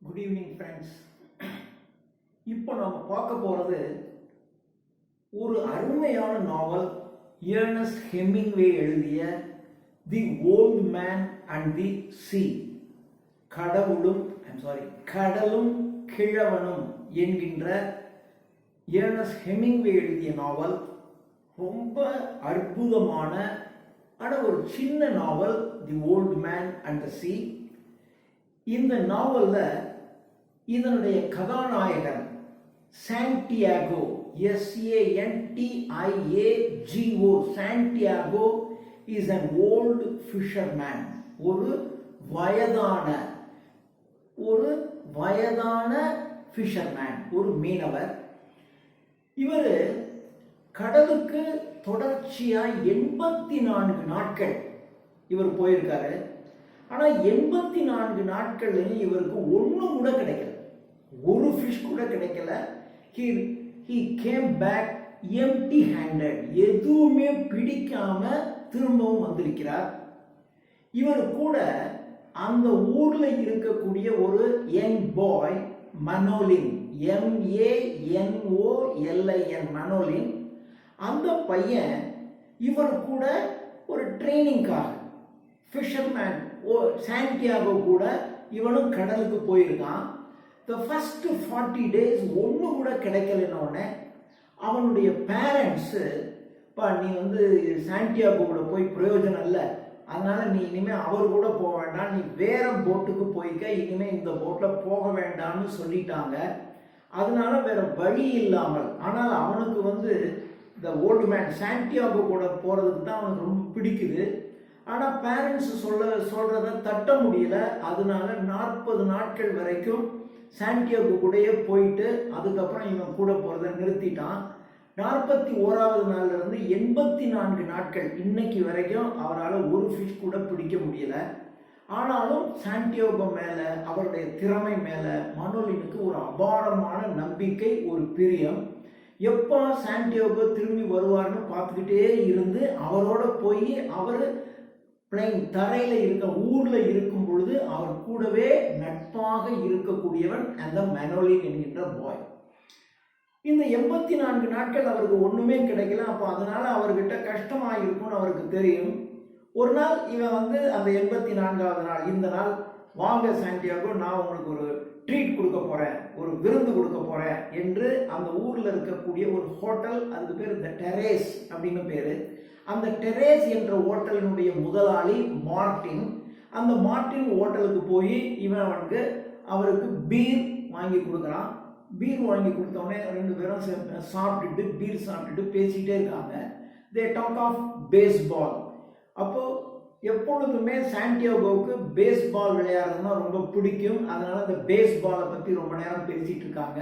Good evening friends. இப்போ நம்ம பார்க்க போகிறது ஒரு அருமையான நாவல். ஏர்னஸ்ட் ஹெமிங்வே எழுதிய தி ஓல்ட் மேன் அண்ட் தி சீ, கடலும் கிழவனும் என்கின்ற ஏர்னஸ்ட் ஹெமிங்வே எழுதிய நாவல். ரொம்ப அற்புதமான ஒரு சின்ன நாவல், தி ஓல்ட் மேன் அண்ட் தி சீ. இந்த நாவல்ல இதனுடைய கதாநாயகன் Santiago, SANTIAGO, Santiago is an old fisherman. ஒரு வயதான ஃபிஷர்மேன், ஒரு மீனவர். இவர் கடலுக்கு தொடர்ச்சியா 84 நாட்கள் இவர் போயிருக்காரு. ஆனா 84 நாட்கள்லையும் இவருக்கு ஒண்ணு கூட கிடைக்கல, ஒரு ஃபிஷ் கூட கிடைக்கல. he came back empty handed, எதுவுமே பிடிக்காம திரும்பவும் வந்திருக்கிறார். இவர் கூட அந்த ஊர்ல இருக்கக்கூடிய ஒரு young boy Manolin, MANOLIN, Manolin. அந்த பையன் இவர் கூட ஒரு ட்ரைனிங்காக ஃபிஷர்மேன் சாண்டியாகோ கூட இவனும் கடலுக்கு போயிருக்கான். The first 40 days ஒன்று கூட கிடைக்கலன்னொடனே அவனுடைய பேரண்ட்ஸு, நீ சாண்டியாகோ கூட போய் பிரயோஜனம் இல்லை, அதனால நீ இனிமேல் அவர் கூட போக வேண்டாம், நீ வேற போட்டுக்கு போய்க்க, இனிமேல் இந்த போட்டில் போக வேண்டாம்னு சொல்லிட்டாங்க. அதனால வேற வழி இல்லாமல், ஆனால் அவனுக்கு இந்த ஓல்டு மேன் சாண்டியாகோ கூட போகிறதுக்கு தான் அவனுக்கு ரொம்ப பிடிக்குது. ஆனால் பேரண்ட்ஸ் சொல்றத தட்ட முடியல. அதனால 40 நாட்கள் வரைக்கும் சாண்டியாகோ கூடயே போயிட்டு அதுக்கப்புறம் இவன் கூட போகிறத நிறுத்திட்டான். 41வது நாள்ல இருந்து 84 நாட்கள் இன்னைக்கு வரைக்கும் அவரால் ஒரு ஃபிஷ் கூட பிடிக்க முடியல. ஆனாலும் சாண்டியாகோ மேல, அவருடைய திறமை மேல மனோலினுக்கு ஒரு அபாரமான நம்பிக்கை, ஒரு பிரியம். எப்போ சாண்டியாகோ திரும்பி வருவார்னு பார்த்துக்கிட்டே இருந்து அவரோட போய் அவர் தரையில இருக்க ஊர்ல இருக்கும் பொழுது அவர் கூடவே நட்பாக இருக்கக்கூடியவன் அந்த மனோலின் என்கின்ற பாய். இந்த 84 நாட்கள் அவருக்கு ஒண்ணுமே கிடைக்கல. அப்போ அதனால அவர்கிட்ட கஷ்டமா இருக்கும்னு அவருக்கு தெரியும். ஒரு நாள் இவன் அந்த 84வது நாள், இந்த நாள் வாங்க சாண்டியாகோ, நான் உங்களுக்கு ஒரு ட்ரீட் கொடுக்க போறேன், ஒரு விருந்து கொடுக்க போறேன் என்று அந்த ஊர்ல இருக்கக்கூடிய ஒரு ஹோட்டல், அதுக்கு பேர் த டெரேஸ் அப்படின்னு பேரு. அந்த டெரேஸ் என்ற ஹோட்டலினுடைய முதலாளி மார்டின். அந்த மார்டின் ஹோட்டலுக்கு போய் இவன் அவருக்கு பீர் வாங்கி கொடுக்குறான். பீர் வாங்கி கொடுத்தோடனே 2 பேரும் சாப்பிட்டுட்டு பீர் சாப்பிட்டுட்டு பேசிக்கிட்டே இருக்காங்க. They talk of baseball. அப்போ எப்பொழுதுமே சாண்டியாகோவுக்கு பேஸ்பால் விளையாடுறதுன்னா ரொம்ப பிடிக்கும். அதனால இந்த பேஸ்பாலை பற்றி ரொம்ப நேரம் பேசிட்டு இருக்காங்க.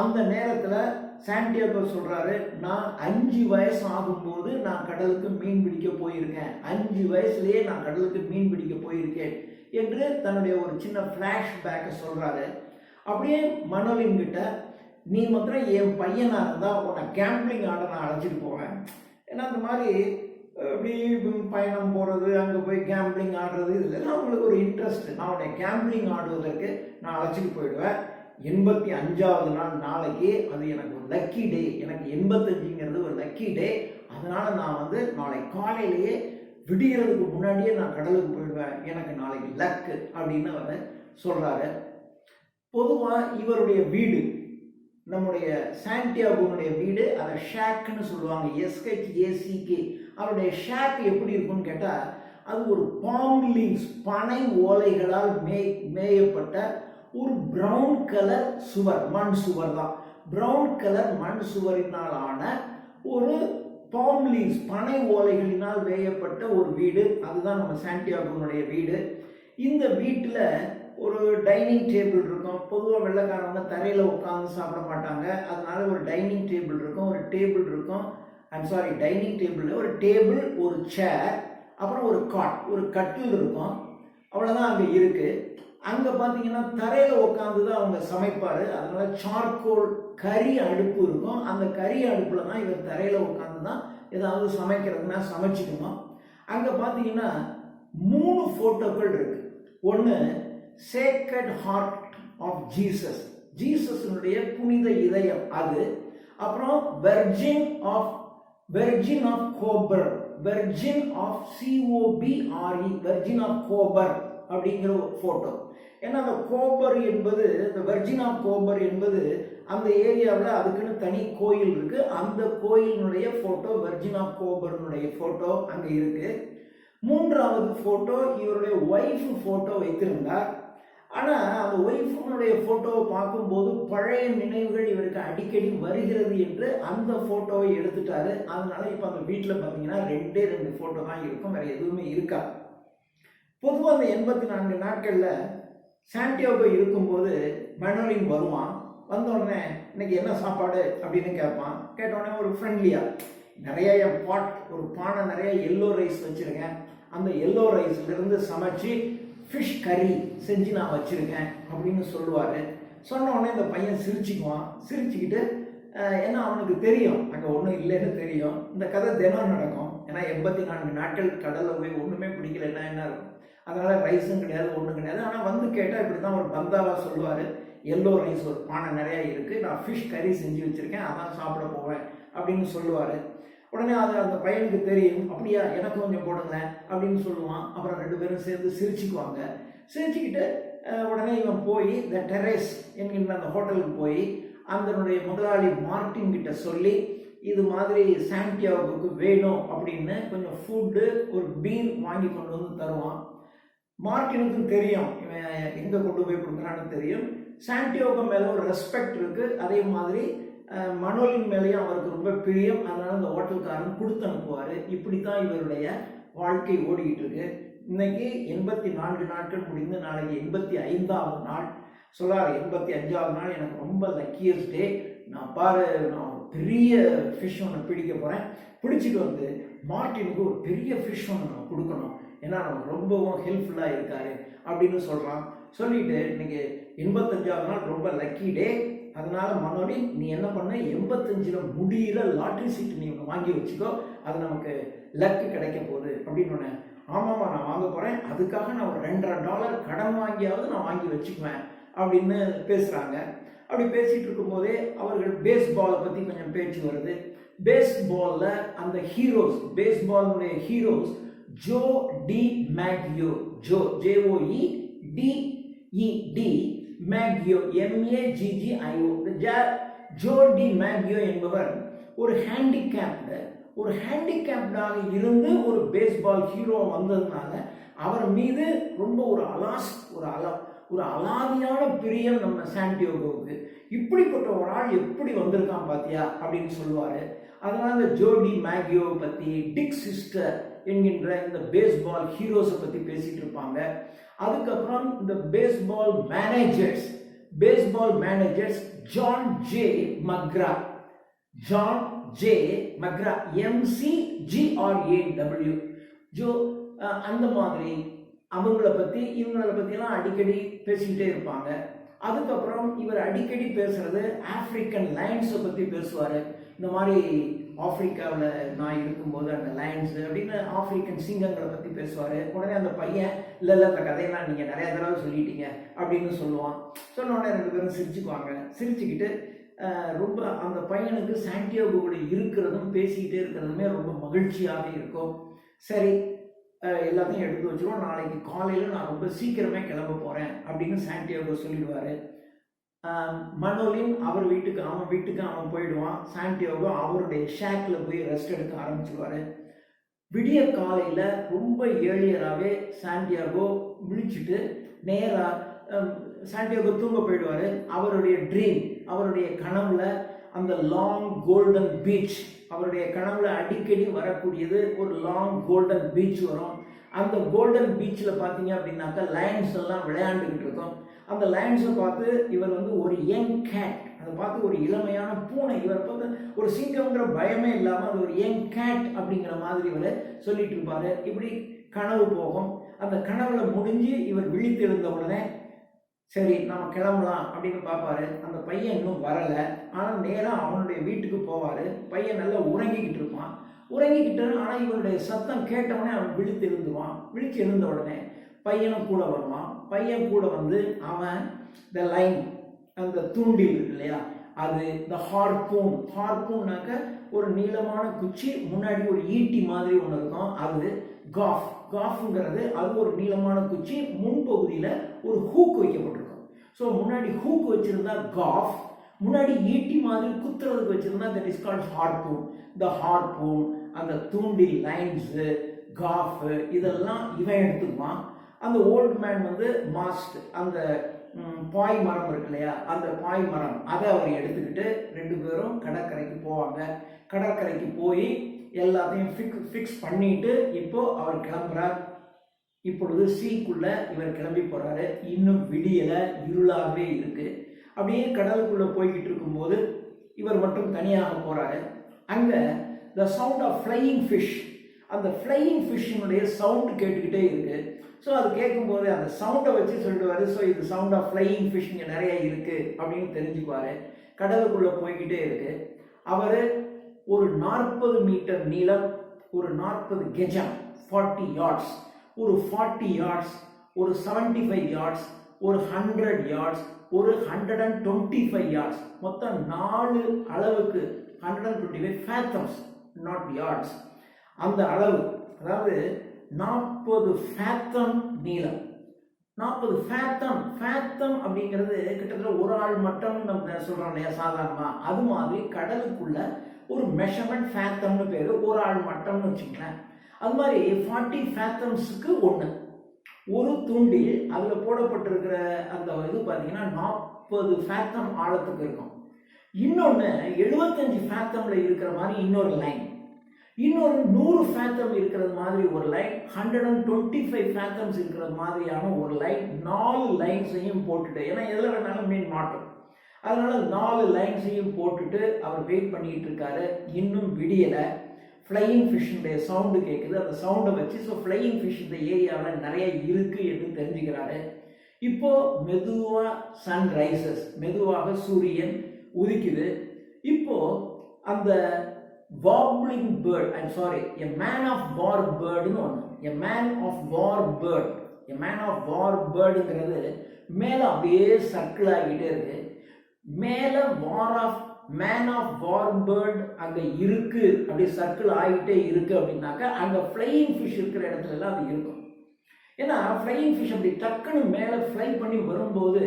அந்த நேரத்தில் சாண்டியாகோ சொல்றாரு, நான் 5 வயசு ஆகும்போது நான் கடலுக்கு மீன் பிடிக்க போயிருக்கேன், 5 வயசுலயே நான் கடலுக்கு மீன் பிடிக்க போயிருக்கேன் என்று தன்னுடைய ஒரு சின்ன ஃபிளாஷ்பேக்கை சொல்றாரு. அப்படியே மனோலின் கிட்ட, நீ மாத்திரம் என் பையனா இருந்தா உன்னை கேம்பிளிங் ஆட நான் அழைச்சிட்டு போவேன். ஏன்னா அந்த மாதிரி அப்படி பயணம் போகிறது, அங்கே போய் கேம்பிளிங் ஆடுறது, இதெல்லாம் அவங்களுக்கு ஒரு இன்ட்ரெஸ்ட். நான் உன்னை கேம்பிளிங் ஆடுவதற்கு நான் அழைச்சிட்டு போயிடுவேன். 85வது நாள் நாளைக்கு, அது எனக்கு ஒரு லக்கி டே, எனக்கு 85ங்கிறது ஒரு லக்கி டே. அதனால நான் நாளை காலையிலேயே விடிகிறதுக்கு முன்னாடியே நான் கடலுக்கு போயிடுவேன், எனக்கு நாளைக்கு லக்கு அப்படின்னு அவர் சொல்றாரு. பொதுவாக இவருடைய வீடு, நம்முடைய சாண்டியாகோனுடைய வீடு, அதை ஷேக்னு சொல்லுவாங்க, SHACK. அவருடைய ஷேக் எப்படி இருக்கும்னு கேட்டால், அது ஒரு பாம் லீவ்ஸ், பனை ஓலைகளால் மேயப்பட்ட ஒரு பிரவுன் கலர் சுவர், மண் சுவர் தான். பிரவுன் கலர் மண் சுவரினால் ஆன ஒரு பாம் லீவ்ஸ், பனை ஓலைகளினால் வேயப்பட்ட ஒரு வீடு. அதுதான் நம்ம சாண்டியாகோனுடைய வீடு. இந்த வீட்டில் ஒரு டைனிங் டேபிள் இருக்கும். பொதுவாக வெள்ளைக்காரவங்க தரையில் உட்காந்து சாப்பிட மாட்டாங்க, அதனால ஒரு டைனிங் டேபிள் இருக்கும், ஒரு டேபிள் இருக்கும். டைனிங் டேபிளில் ஒரு டேபிள், ஒரு சேர், அப்புறம் ஒரு காட், ஒரு கட்டில் இருக்கும். அவ்வளோதான் அங்கே இருக்கு. அங்கே பார்த்தீங்கன்னா தரையில் உட்காந்து தான் அவங்க சமைப்பார். அதனால சார்கோல் கறி அடுப்பு இருக்கும். அந்த கறி அடுப்பில் தான் இவர் தரையில் உட்காந்து தான் ஏதாவது சமைக்கிறதுனா சமைச்சிக்கணும். அங்கே பார்த்தீங்கன்னா 3 ஃபோட்டோக்கள் இருக்கு. ஒன்று சேக்ரட் ஹார்ட் ஆஃப் ஜீசஸ், ஜீசஸனுடைய புனித இதயம் அது. அப்புறம் virgin of Cobre, virgin of COBRE, virgin of Cobre அப்படிங்கிற ஒரு போட்டோ. ஏன்னா அந்த கோபர் என்பது, இந்த வெர்ஜின் ஆஃப் கோபர் என்பது அந்த ஏரியாவில் அதுக்குன்னு தனி கோயில் இருக்கு. அந்த கோயிலினுடைய போட்டோ, வெர்ஜின் ஆஃப் கோபர்னுடைய போட்டோ அங்கே இருக்கு. மூன்றாவது போட்டோ இவருடைய ஒய்ஃப் போட்டோ வைத்திருந்தார். ஆனால் அந்த ஒய்ஃபுடைய போட்டோவை பார்க்கும்போது பழைய நினைவுகள் இவருக்கு அடிக்கடி வருகிறது என்று அந்த போட்டோவை எடுத்துட்டாரு. அதனால இப்போ அந்த வீட்டில் பார்த்தீங்கன்னா 2 போட்டோ தான் இருக்கும், வேற எதுவுமே இருக்காது. பொதுவாக அந்த 84 நாட்களில் சாண்டியாகோ இருக்கும்போது மனோலின் வருவான். வந்த உடனே இன்னைக்கு என்ன சாப்பாடு அப்படின்னு கேட்பான். கேட்டவுடனே ஒரு ஃப்ரெண்ட்லியாக நிறைய ஒரு பானை நிறைய எல்லோ ரைஸ் வச்சுருக்கேன், அந்த எல்லோ ரைஸ்லேருந்து சமைச்சு ஃபிஷ் கறி செஞ்சு நான் வச்சுருக்கேன் அப்படின்னு சொல்லுவார். சொன்ன உடனே இந்த பையன் சிரிச்சுக்குவான். சிரிச்சுக்கிட்டு ஏன்னா அவனுக்கு தெரியும் அங்கே ஒன்றும் இல்லைன்னு தெரியும். இந்த கதை தினம் நடக்கும். ஏன்னா 84 நாட்கள் கடலில் போய் ஒன்றுமே பிடிக்கலன்னா என்ன இருக்கும். அதனால் ரைஸும் கிடையாது, ஒன்றும் கிடையாது. ஆனால் வந்து கேட்டால் இப்படி தான் ஒரு பந்தாவாக சொல்லுவார். எல்லோ ரைஸ் ஒரு பானை நிறையா இருக்குது, நான் ஃபிஷ் கறி செஞ்சு வச்சுருக்கேன், அதான் சாப்பிட போவேன் அப்படின்னு சொல்லுவார். உடனே அது அந்த பையனுக்கு தெரியும். அப்படியா, எனக்கு கொஞ்சம் போடுங்க அப்படின்னு சொல்லுவான். அப்புறம் 2 பேரும் சேர்ந்து சிரிச்சுக்குவாங்க. சிரிச்சுக்கிட்டு உடனே இவன் போய் த டெரேஸ் என்கின்ற அந்த ஹோட்டலுக்கு போய் அதனுடைய முதலாளி மார்ட்டின் கிட்ட சொல்லி இது மாதிரி சாண்டியாகோவுக்கு வேணும் அப்படின்னு கொஞ்சம் ஃபுட்டு, ஒரு பீர் வாங்கி கொண்டு வந்து தருவான். மார்ட்டினுக்கும் தெரியும் இவன் எங்கே கொண்டு போய் கொடுக்குறான்னு தெரியும். சாண்டியாகோ மேலே ஒரு ரெஸ்பெக்ட் இருக்குது. அதே மாதிரி மனோலின் மேலேயும் அவருக்கு ரொம்ப பிரியம். அதனால அந்த ஹோட்டல்காரன் கொடுத்து அனுப்புவார். இப்படி தான் இவருடைய வாழ்க்கை ஓடிக்கிட்டு இருக்கு. இன்னைக்கு 84 நாட்கள் முடிந்து நாளைக்கு 85வது நாள். சொல்லார் 85வது நாள் எனக்கு ரொம்ப லக்கியஸ்ட் டே. நான் பெரிய ஃபிஷ் ஒன்று பிடிக்க போகிறேன். பிடிச்சிட்டு வந்து மார்ட்டினுக்கு ஒரு பெரிய ஃபிஷ் ஒன்று நான் கொடுக்கணும், ஏன்னா நம்ம ரொம்பவும் ஹெல்ப்ஃபுல்லாக இருக்காரு அப்படின்னு சொல்கிறான். சொல்லிட்டு இன்னைக்கு 85வது நாள் ரொம்ப லக்கி டே. அதனால மனோலி நீ என்ன பண்ண, 85ல் முடியிற லாட்ரி சீட்டு நீ வாங்கி வச்சுக்கோ, அது நமக்கு லக்கு கிடைக்க போகுது அப்படின்னு. ஆமாம்மா நான் வாங்க போகிறேன், அதுக்காக நான் ஒரு $2.5 கடன் வாங்கியாவது நான் வாங்கி வச்சுக்குவேன் அப்படின்னு பேசுகிறாங்க. அப்படி பேசிகிட்டு இருக்கும்போதே அவர்கள் பேஸ்பாலை பற்றி கொஞ்சம் பேச்சு வருது. பேஸ்பாலில் அந்த ஹீரோஸ், பேஸ்பாலுடைய heroes Joe DiMaggio, JOEDED மேகியோ, MAGGIO. ஜோ டி மேகியோ என்பவர் ஒரு ஹேண்டிகேப்டாக இருந்து ஒரு பேஸ்பால் ஹீரோ வந்ததுனால அவர் மீது ரொம்ப ஒரு அலாதியான பிரியம் நம்ம சாண்டியாகோவுக்கு. இப்படிப்பட்ட ஒரு ஆள் எப்படி வந்திருக்கான் பாத்தியா அப்படின்னு சொல்லுவாரு. அதனால இந்த ஜோ டி மேகியோவை பற்றி, டிக் சிஸ்டர் என்கின்ற இந்த பேஸ்பால் ஹீரோஸை பற்றி பேசிட்டு இருப்பாங்க. அதுக்கப்புறம் இந்த baseball managers John J McGraw, MCGRAW, அந்த மாதிரி இவங்களை பற்றிலாம் அடிக்கடி பேசிக்கிட்டே இருப்பாங்க. அதுக்கப்புறம் இவர் அடிக்கடி பேசுறது ஆப்பிரிக்கன் லைன்ஸை பற்றி பேசுவார். இந்த மாதிரி ஆப்பிரிக்காவில் நான் இருக்கும்போது அந்த லைன்ஸ் அப்படின்னு ஆப்பிரிக்கன் சிங்கங்களை பற்றி பேசுவார். உடனே அந்த பையன் இல்லை அந்த கதையெல்லாம் நீங்கள் நிறைய தடவை சொல்லிட்டீங்க அப்படின்னு சொல்லுவான். சொன்ன உடனே 2 பேரும் சிரிச்சுக்குவாங்க. சிரிச்சுக்கிட்டு ரொம்ப அந்த பையனுக்கு சாண்டியாகோவோட இருக்கிறதும் பேசிக்கிட்டே இருக்கிறதுமே ரொம்ப மகிழ்ச்சியாக இருக்கும். சரி எல்லாத்தையும் எடுத்து வச்சுருவோம், நாளைக்கு காலையில் நான் ரொம்ப சீக்கிரமே கிளம்ப போகிறேன் அப்படின்னு சாண்டியாகோ சொல்லிடுவார். மனோலின் அவன் வீட்டுக்கு அவன் போயிடுவான். சாண்டியாகோ அவருடைய ஷேக்கில் போய் ரெஸ்ட் எடுக்க ஆரம்பிச்சிடுவார். விடிய காலையில் ரொம்ப ஏர்லியராகவே சாண்டியாகோ விழிச்சிட்டு நேராக சாண்டியாகோ தூங்க போயிடுவார். அவருடைய கனவுல அந்த லாங் கோல்டன் பீச், அவருடைய கனவுல அடிக்கடி வரக்கூடியது ஒரு லாங் கோல்டன் பீச் வரும். அந்த கோல்டன் பீச்சில் பார்த்தீங்க அப்படின்னாக்கா லைன்ஸ் எல்லாம் விளையாண்டுக்கிட்டு இருக்கும். அந்த லைன்ஸை பார்த்து இவர் ஒரு யங் கேட், அதை பார்த்து ஒரு இளமையான பூனை, இவரை பார்த்து ஒரு சிங்கம்ங்கிற பயமே இல்லாமல் அது ஒரு யங் கேட் அப்படிங்கிற மாதிரி இவர் சொல்லிட்டு இருப்பாரு. இப்படி கனவு போகும். அந்த கனவுல முடிஞ்சு இவர் விழித்தெழுந்த உடனே சரி நம்ம கிளம்பலாம் அப்படின்னு பார்ப்பாரு. அந்த பையன் இன்னும் வரலை. ஆனால் நேராக அவனுடைய வீட்டுக்கு போவார். பையன் நல்லா உறங்கிக்கிட்டு இருப்பான். ஆனால் இவனுடைய சத்தம் கேட்டவுடனே அவன் விழித்து எழுந்துருவான். விழிச்சு எழுந்த உடனே பையனும் கூட வருவான். பையன் கூட வந்து அவன் இந்த லைன், அந்த தூண்டில் இருக்கு இல்லையா, அது இந்த ஹார்பூன்னாக்க ஒரு நீளமான குச்சி, முன்னாடி ஒரு ஈட்டி மாதிரி ஒன்று இருக்கும், அது காஃப்ங்கிறது அது ஒரு நீளமான குச்சி, முன்பகுதியில் ஒரு ஹூக் வைக்கப்பட்டிருக்கும். ஸோ முன்னாடி ஹூக் வச்சிருந்தா காஃப், முன்னாடி ஈட்டி மாதிரி குத்துறதுக்கு வச்சிருந்தா தட் இஸ் கால்ட் ஹார்பூன். இந்த ஹார்பூன், அந்த தூண்டில் லைன்ஸு, காஃப் இதெல்லாம் இவன் எடுத்துக்குவான். அந்த ஓல்டு மேன் வந்து மாஸ்ட், அந்த பாய் மரம் இருக்கு இல்லையா, அந்த பாய் மரம் அதை அவர் எடுத்துக்கிட்டு 2 பேரும் கடற்கரைக்கு போவாங்க. கடற்கரைக்கு போய் எல்லாத்தையும் ஃபிக்ஸ் பண்ணிட்டு இப்போ அவர் கிளம்புறார். இப்பொழுது சீக்குள்ள இவர் கிளம்பி போறாரு. இன்னும் விடியல, இருளாகவே இருக்கு. அப்படியே கடலுக்குள்ள போய்கிட்டு இருக்கும்போது இவர் மட்டும் தனியாக போறாரு. அங்க the sound of flying fish, அந்த ஃப்ளையிங் ஃபிஷ்ஷினுடைய சவுண்ட் கேட்டுக்கிட்டே இருக்கு. ஸோ அது கேட்கும்போது அந்த சவுண்டை வச்சு சொல்லிடுவாரு. ஸோ இது சவுண்ட் ஆஃப் ஃப்ளையிங் ஃபிஷ் இங்கே நிறைய இருக்கு அப்படின்னு தெரிஞ்சுக்குவாரு. கடலுக்குள்ள போய்கிட்டே இருக்கு. அவர் ஒரு 40 மீட்டர் நீளம், ஒரு 40 கெஜம் 40 yards, ஒரு 40 yards, ஒரு 75 yards, ஒரு 100 yards, ஒரு 125 yards, மொத்தம் 4 அளவுக்கு 125 fathoms, not yards. அந்த அளவு, அதாவது 40 ஃபேத்தம் நீளம். 40 ஃபேத்தம் அப்படிங்கிறது கிட்டத்தட்ட ஒரு ஆள் மட்டம் நம்ம சொல்றோம் இல்லையா சாதாரணமா, அது மாதிரி கடலுக்குள்ள ஒரு மெஷர்மெண்ட் ஃபேத்தம்னு பேரு, ஒரு ஆள் மட்டம்னு வச்சுக்கலாம். அது மாதிரி 40 ஃபேத்தம்ஸுக்கு ஒன்று ஒரு தூண்டில். அதில் போடப்பட்டிருக்கிற அந்த இது பார்த்தீங்கன்னா 40 ஃபேத்தம் ஆழத்துக்கு இருக்கும். இன்னொன்று 75 ஃபேத்தம்ல இருக்கிற மாதிரி இன்னொரு லைன், இன்னொரு 100 ஃபேத்தம் இருக்கிறது மாதிரி ஒரு லைன், 125 ஃபேத்தம்ஸ் இருக்கிற மாதிரியான ஒரு லைன். 4 லைன்ஸையும் போட்டுட்டு, ஏன்னா எதில் வேணாலும் மீன் மாட்டோம், அதனால 4 லைன்ஸையும் போட்டுட்டு அவர் வெயிட் பண்ணிட்டு இருக்காரு. இன்னும் விடியலை. ஃப்ளையிங் ஃபிஷ்ஷுடைய சவுண்டு கேட்குது. அந்த சவுண்டை வச்சு ஸோ ஃப்ளையிங் ஃபிஷ் இந்த ஏரியாவில் நிறைய இருக்கு என்று தெரிஞ்சுக்கிறாரு. இப்போ மெதுவாக சன் ரைசஸ், மெதுவாக சூரியன் உதிக்குது. இப்போ அந்த warbling bird, I'm sorry, a man of war பேர்டுன்னு ஒன்று, a man of war bird, a man of war பேர்டுங்கிறது மேலே அப்படியே சர்க்கிள் ஆகிட்டே இருக்கு. மேலே மேன் ஆஃப் வார் பேர்ட் அங்கே இருக்கு, அப்படி சர்க்கிள் ஆகிட்டே இருக்கு அப்படின்னாக்கா அங்கே ஃப்ளையிங் ஃபிஷ் இருக்கிற இடத்துல எல்லாம் அது இருக்கும். ஏன்னா ஃப்ளையிங் ஃபிஷ் அப்படி டக்குன்னு மேலே ஃப்ளை பண்ணி வரும்போது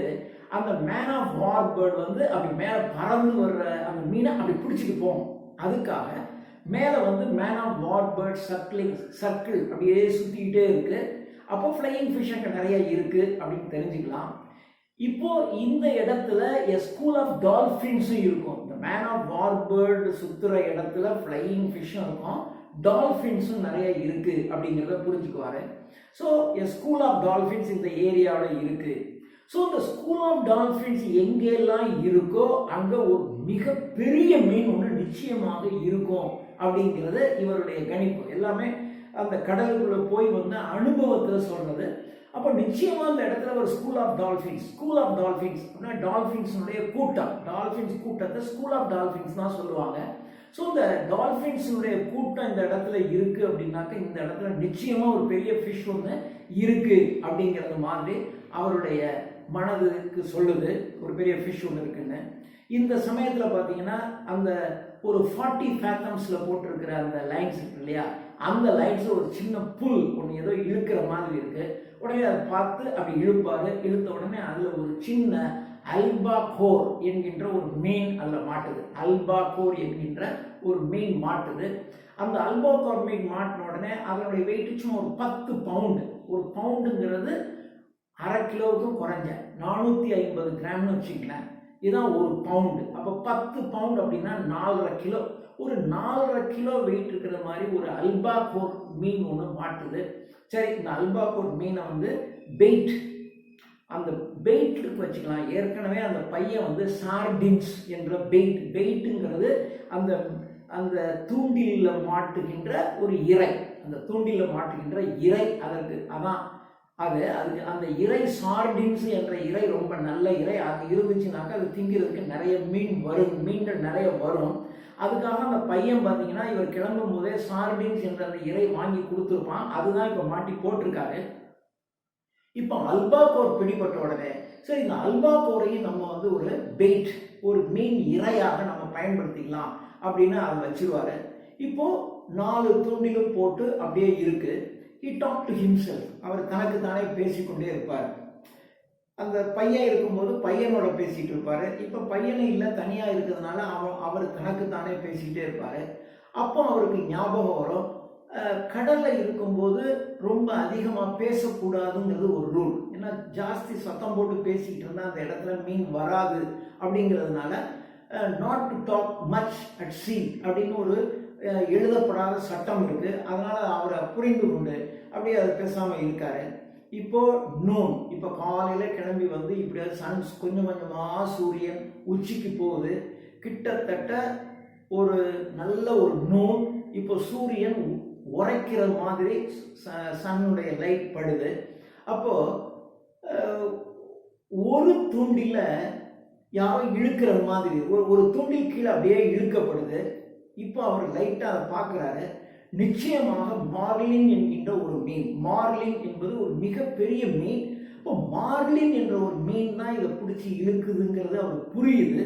அந்த மேன் ஆஃப் வார் பேர்ட் வந்து அப்படி மேலே பறந்து வர்ற அந்த மீனை அப்படி பிடிச்சிட்டு போகும். அதுக்காக மேலே வந்து man of war bird circle அப்படியே சுற்றிக்கிட்டே இருக்கு. அப்போ ஃப்ளையிங் ஃபிஷ் அங்கே நிறைய இருக்கு அப்படின்னு தெரிஞ்சுக்கலாம். இப்போ இந்த இடத்துல எ ஸ்கூல் ஆஃப் டால்ஃபின்ஸும் இருக்கும். இந்த மேன் ஆஃப் வார் பேர்டு சுற்றுற இடத்துல ஃப்ளையிங் ஃபிஷ்ஷும் இருக்கும், டால்ஃபின்ஸும் நிறைய இருக்கு அப்படிங்கிறத புரிஞ்சுக்குவாரு. So a school of dolphins இந்த ஏரியாவில் இருக்கு. ஸோ இந்த ஸ்கூல் ஆஃப் டால்ஃபின்ஸ் எங்கெல்லாம் இருக்கோ அங்கே ஒரு மிகப்பெரிய மீன் ஒன்று நிச்சயமாக இருக்கும் அப்படிங்கிறது இவருடைய கணிப்பு. எல்லாமே அந்த கடலுக்குள்ள போய் வந்து அனுபவத்தில் சொல்றது. அப்போ நிச்சயமா அந்த இடத்துல ஒரு ஸ்கூல் ஆஃப் டால்ஃபின்ஸ் அப்படின்னா டால்ஃபின்ஸுடைய கூட்டம், டால்ஃபின்ஸ் கூட்டத்தை ஸ்கூல் ஆஃப் டால்ஃபின்ஸ் தான் சொல்லுவாங்க. ஸோ இந்த டால்ஃபின்ஸுடைய கூட்டம் இந்த இடத்துல இருக்கு அப்படின்னாக்க இந்த இடத்துல நிச்சயமா ஒரு பெரிய ஃபிஷ் ஒன்று இருக்கு அப்படிங்கிறது மாதிரி அவருடைய மனதுக்கு சொல்லுது, ஒரு பெரிய ஃபிஷ் ஒன்று இருக்குன்னு. இந்த சமயத்தில் பார்த்தீங்கன்னா அந்த ஒரு 40 ஃபேத்தம்ஸில் போட்டிருக்கிற அந்த லைன்ஸ் இருக்கு இல்லையா, அந்த லைன்ஸ் ஒரு சின்ன புல் ஒன்று ஏதோ இழுக்கிற மாதிரி இருக்கு. உடனே அதை பார்த்து அப்படி இழுப்பாரு. இழுத்த உடனே அதில் ஒரு சின்ன அல்பாகோர் என்கின்ற ஒரு மீன் அதில் மாட்டுது. அல்பாகோர் என்கின்ற ஒரு மீன் மாட்டுது. அந்த அல்பாகோர் மீன் மாட்டின உடனே அதனுடைய வெயிட் சும்மா ஒரு 10 பவுண்டு. ஒரு பவுண்டுங்கிறது அரை கிலோவுக்கும் குறைஞ்ச 450 கிராம்னு வச்சுக்கலாம். இதுதான் ஒரு பவுண்டு. அப்போ 10 பவுண்ட் அப்படின்னா 4.5 கிலோ. ஒரு 4.5 கிலோ வெயிட் இருக்கிற மாதிரி ஒரு அல்பாகோர் மீன் ஒன்று மாட்டுது. சரி, இந்த அல்பாகோர் மீனை வந்து பெயிட், அந்த பெயிட்டுக்கு வச்சுக்கலாம். ஏற்கனவே அந்த பையன் வந்து சார்டின்ஸ் என்ற பெயிட்டுங்கிறது அந்த அந்த தூண்டிலில் மாட்டுகின்ற ஒரு இறை, அந்த தூண்டிலில் மாட்டுகின்ற இறை. அதற்கு அதான் அதுக்கு அந்த இறை சார்டின்ஸ் என்ற இறை ரொம்ப நல்ல இறை. அது இருந்துச்சுனாக்கா அது திங்கிறதுக்கு நிறைய மீன்கள் நிறைய வரும். அதுக்காக அந்த பையன் பார்த்தீங்கன்னா இவர் கிளம்பும் போதே சார்டின்ஸ் என்ற அந்த இறை வாங்கி கொடுத்துருப்பான். அதுதான் இப்போ மாட்டி போட்டிருக்காரு. இப்போ அல்பாகோர் பிடிபட்ட உடனே சரி இந்த அல்பாகோரையும் நம்ம வந்து ஒரு பெயிட், ஒரு மீன் இரையாக நம்ம பயன்படுத்திக்கலாம் அப்படின்னு அதை வச்சிருவாரு. இப்போ 4 தூண்டிலும் போட்டு அப்படியே இருக்கு. he talked to himself, அவர் தனக்கு தானே பேசிக்கொண்டே இருப்பார். அந்த பையன் இருக்கும்போது பையனோட பேசிட்டு இருப்பாரு. இப்போ பையனும் இல்லை, தனியாக இருக்கிறதுனால அவர் தனக்கு தானே பேசிக்கிட்டே இருப்பாரு. அப்போ அவருக்கு ஞாபகம் வரும், கடலில் இருக்கும்போது ரொம்ப அதிகமாக பேசக்கூடாதுங்கிறது ஒரு ரூல். ஏன்னா ஜாஸ்தி சத்தம் போட்டு பேசிக்கிட்டு இருந்தால் அந்த இடத்துல மீன் வராது அப்படிங்கிறதுனால not to talk much at sea அப்படின்னு ஒரு எழுதப்படாத சட்டம் இருக்கு. அதனால அவரை புரிந்து கொண்டு அப்படியே அதை பேசாமல் இருக்காரு. இப்போ நூன், இப்போ காலையில் கிளம்பி வந்து இப்படியே சன் கொஞ்சம் கொஞ்சமாக சூரியன் உச்சிக்கு போகுது. கிட்டத்தட்ட ஒரு நல்ல ஒரு நூன். இப்போ சூரியன் உரைக்கிற மாதிரி சன்னுடைய லைட் படுது. அப்போ ஒரு தூண்டில யாரோ இழுக்கிற மாதிரி ஒரு தூண்டில் கீழே அப்படியே இழுக்கப்படுது. இப்போ அவர் லைட்டாக அதை பார்க்குறாரு. நிச்சயமாக மார்லின் என்கின்ற ஒரு மீன். மார்லின் என்பது ஒரு மிகப்பெரிய மீன். இப்போ மார்லின் என்ற ஒரு மீன் தான் இதை பிடிச்சி இழுக்குதுங்கிறது அவருக்கு புரியுது.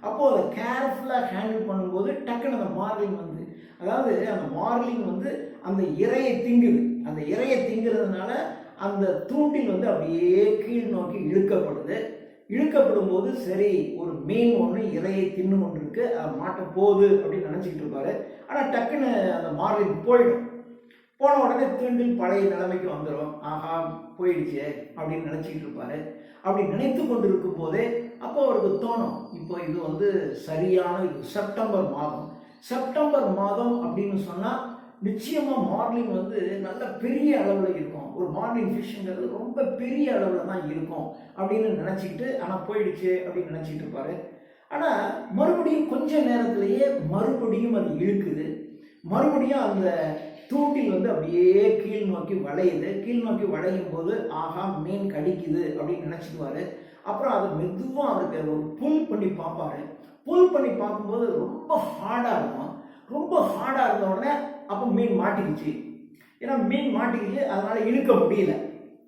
அப்போது அதை கேர்ஃபுல்லாக ஹேண்டில் பண்ணும்போது டக்குன்னு அந்த மார்லின் வந்து, அதாவது அந்த மார்லின் வந்து அந்த இரையை திங்குது. அந்த இரையை திங்கிறதுனால அந்த தூண்டில் வந்து அப்படியே கீழ் நோக்கி இழுக்கப்படுது. இழுக்கப்படும் போது சரி ஒரு மீன் ஒன்று இரையை தின்னு கொண்டு இருக்கு, அதை மாட்ட போகுது அப்படின்னு நினச்சிக்கிட்டு இருப்பாரு. ஆனால் டக்குன்னு அந்த மார்லின் போயிடும். போன உடனே தூண்டில் பழைய நிலைமைக்கு வந்துடும். ஆஹா போயிடுச்சு அப்படின்னு நினச்சிக்கிட்டு இருப்பாரு. அப்படி நினைத்து கொண்டு இருக்கும் போதே அப்போ அவருக்கு தோணும், இப்போ இது வந்து சரியான இது செப்டம்பர் மாதம். செப்டம்பர் மாதம் அப்படின்னு சொன்னால் நிச்சயமாக மார்லின் வந்து நல்ல பெரிய அளவில் இருக்கும். ஒரு மார்லின் ஃபிஷ்ங்கிறது ரொம்ப பெரிய அளவில் தான் இருக்கும் அப்படின்னு நினச்சிக்கிட்டு, ஆனால் போயிடுச்சு அப்படின்னு நினச்சிட்டு இருப்பாரு. ஆனால் மறுபடியும் கொஞ்ச நேரத்திலேயே மறுபடியும் அது இழுக்குது. மறுபடியும் அந்த தூண்டில் வந்து அப்படியே கீழ் நோக்கி வளையுது. கீழ் நோக்கி வளையும் போது ஆஹா மீன் கடிக்குது அப்படின்னு நினச்சிக்குவாரு. அப்புறம் அதை மெதுவாக அவருக்கு ஒரு புல் பண்ணி பார்ப்பாரு. புல் பண்ணி பார்க்கும்போது ரொம்ப ஹார்டாக இருக்கும். ரொம்ப ஹார்டாக இருந்த உடனே அப்போ மீன் மாட்டிக்கிச்சு. ஏன்னா மீன் மாட்டிக்கிச்சு, அதனால இழுக்க முடியல.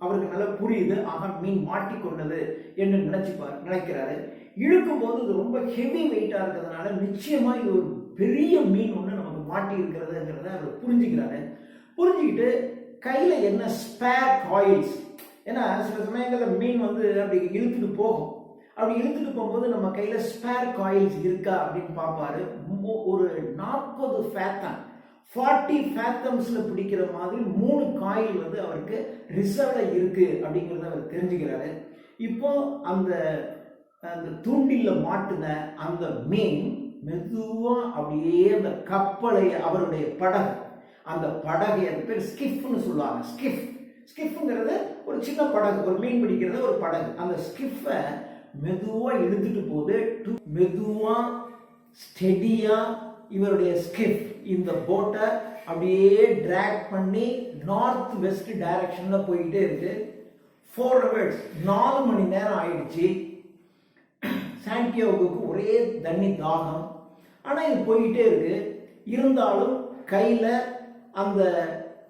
அவருக்கு நல்லா புரியுது, ஆக மீன் மாட்டிக்கொண்டது என்று நினைக்கிறாரு. இழுக்கும் போது இது ரொம்ப ஹெவி வெயிட்டாக இருக்கிறதுனால நிச்சயமா இது ஒரு பெரிய மீன் ஒன்று நமக்கு மாட்டி இருக்கிறதுங்கிறத அவர் புரிஞ்சுக்கிறாரு. புரிஞ்சுக்கிட்டு கையில் என்ன ஸ்பேர் காயில்ஸ், ஏன்னா சில சமயங்களில் மீன் வந்து அப்படி இழுத்துட்டு போகும். அப்படி இழுத்துட்டு போகும்போது நம்ம கையில் ஸ்பேர் காயில்ஸ் இருக்கா அப்படின்னு பார்ப்பாரு. ஒரு 40 ஃபேத்தம் 40 ஃபேத்தம்ஸ்ல பிடிக்கிற மாதிரி 3 காயில் வந்து அவருக்கு ரிசர்வ்ல இருக்கு அப்படிங்கிறத அவர் தெரிஞ்சுக்கிறாரு. இப்போ அந்த தூண்டில மாட்டுன அந்த மீன் மெதுவா அப்படியே அந்த கப்பலை, அவருடைய படகு, அந்த படகை, அது பேர் ஸ்கிஃப்னு சொல்லுவாங்க. ஸ்கிஃப்ங்கிறது ஒரு சின்ன படகு, ஒரு மீன் பிடிக்கிறது ஒரு படகு. அந்த ஸ்கிஃபை மெதுவா இழுத்துட்டு போது, மெதுவா ஸ்டெடியா இவருடைய ஸ்கிஃப் இந்த போட்டை அப்படியே டிராக் பண்ணி நார்த் வெஸ்ட் டைரக்ஷன்ல போயிட்டே இருக்கு. 4 ஹவர்ஸ் 4 மணி நேரம் ஆயிடுச்சு. சாண்டியாகோவுக்கு ஒரே தண்ணி தாகம். ஆனால் இது போயிட்டே இருக்கு. இருந்தாலும் கையில் அந்த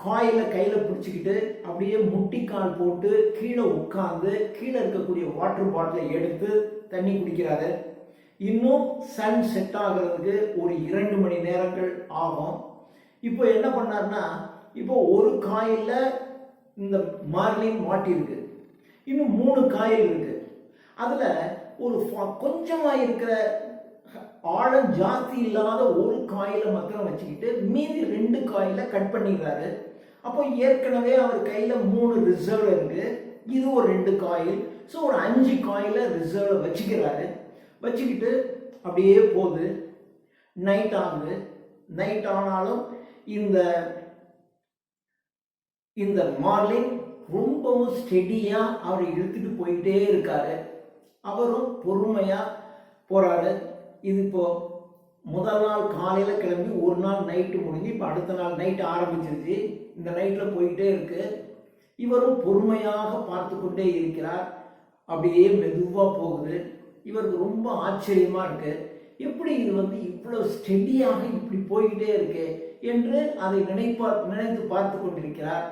காயில கையில் பிடிச்சிக்கிட்டு அப்படியே முட்டிக்கால் போட்டு கீழே உட்காந்து கீழே இருக்கக்கூடிய வாட்டர் பாட்டிலை எடுத்து தண்ணி குடிக்கிறாரு. இன்னும் சன் செட் ஆகிறதுக்கு ஒரு 2 மணி நேரங்கள் ஆகும். இப்போ என்ன பண்ணார்னா, இப்போ ஒரு காயில இந்த மார்லின் மாட்டிருக்கு, இன்னும் 3 காயில் இருக்கு. அதுல ஒரு கொஞ்சமா இருக்கிற ஆழம் ஜாஸ்தி இல்லாத ஒரு காயில மாத்திரம் வச்சுக்கிட்டு மீதி 2 காயில கட் பண்ணிக்கிறாரு. அப்போ ஏற்கனவே அவர் கையில 3 ரிசர்வ் இருக்கு, இது ஒரு 2 காயில். ஸோ ஒரு 5 காயில ரிசர்வ் வச்சுக்கிறாரு. வச்சுக்கிட்டு அப்படியே போகுது. நைட் ஆகுது. நைட் ஆனாலும் இந்த மார்லின் ரொம்பவும் ஸ்டெடியா அவரை இழுத்துட்டு போயிட்டே இருக்காரு. அவரும் பொறுமையா போறாரு. இது இப்போ முதல் நாள் காலையில கிளம்பி ஒரு நாள் நைட்டு முடிஞ்சு இப்போ அடுத்த நாள் நைட் ஆரம்பிச்சிருச்சு. இந்த நைட்ல போயிட்டே இருக்கு. இவரும் பொறுமையாக பார்த்து கொண்டே இருக்கிறார். அப்படியே மெதுவா போகுது. இவருக்கு ரொம்ப ஆச்சரியமா இருக்கு, எப்படி இது வந்து இவ்வளவு ஸ்டெடியாக இப்படி போய்கிட்டே இருக்கு என்று அதை நினைத்து பார்த்து கொண்டிருக்கிறார்.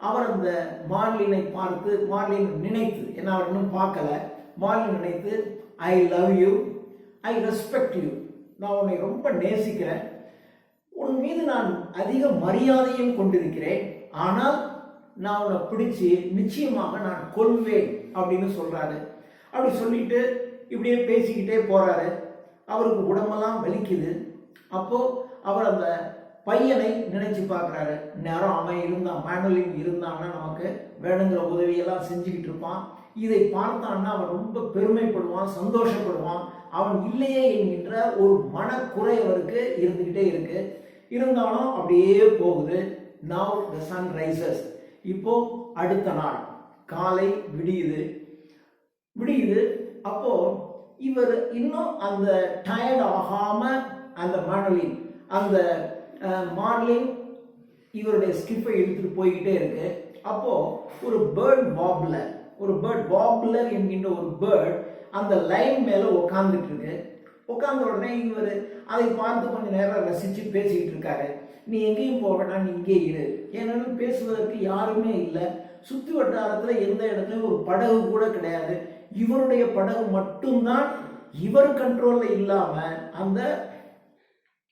அவர் அந்த மார்லினை பார்த்து, மார்லின் நினைத்து, என்ன அவர் இன்னும் பார்க்கல, மார்லின் நினைத்து, I love you, I respect you, நான் உன்னை ரொம்ப நேசிக்கிறேன், உன் மீது நான் அதிக மரியாதையும் கொண்டிருக்கிறேன், ஆனால் நான் உன்னை பிடிச்சி நிச்சயமாக நான் கொல்வேன் அப்படின்னு சொல்றாரு. அப்படி சொல்லிட்டு இப்படியே பேசிக்கிட்டே போறாரு. அவருக்கு உடம்பெல்லாம் வலிக்குது. அப்போ அவர் அந்த பையனை நினைச்சு பார்க்குறாரு. நேரம் அவன் இருந்தான், மேனுவலின் இருந்தான்னா நமக்கு வேணுங்கிற உதவியெல்லாம் செஞ்சுக்கிட்டு இருப்பான். இதை பார்த்தான்னா அவன் ரொம்ப பெருமைப்படுவான், சந்தோஷப்படுவான். அவன் இல்லையே என்கின்ற ஒரு மனக்குறை அவருக்கு இருந்துக்கிட்டே இருக்கு. இருந்தாலும் அப்படியே போகுது. Now the sun rises. இப்போ அடுத்த நாள் காலை விடியுது. அப்போ இவர் இன்னும் அந்த டயர்ட் ஆகாம அந்த மார்லின் இவருடைய ஸ்கிப்பை இழுத்துட்டு போய்கிட்டே இருக்கு. அப்போ ஒரு பேர்ட் வாப்லர் என்கின்ற ஒரு பேர்ட் அந்த லைன் மேல உட்காந்துட்டு இருக்கு. உட்கார்ந்த உடனே இவர் அதை பார்த்து கொஞ்சம் நேரம் ரசிச்சு பேசிக்கிட்டு இருக்காரு. நீ எங்கேயும் போக வேண்டாம், நீ இங்கே இரு, ஏன்னா பேசுவதற்கு யாருமே இல்லை. சுத்தி வட்டாரத்துல எந்த இடத்துலயும் ஒரு படகு கூட கிடையாது. இவருடைய படகு மட்டும்தான் இவர் கண்ட்ரோல்ல இல்லாம அந்த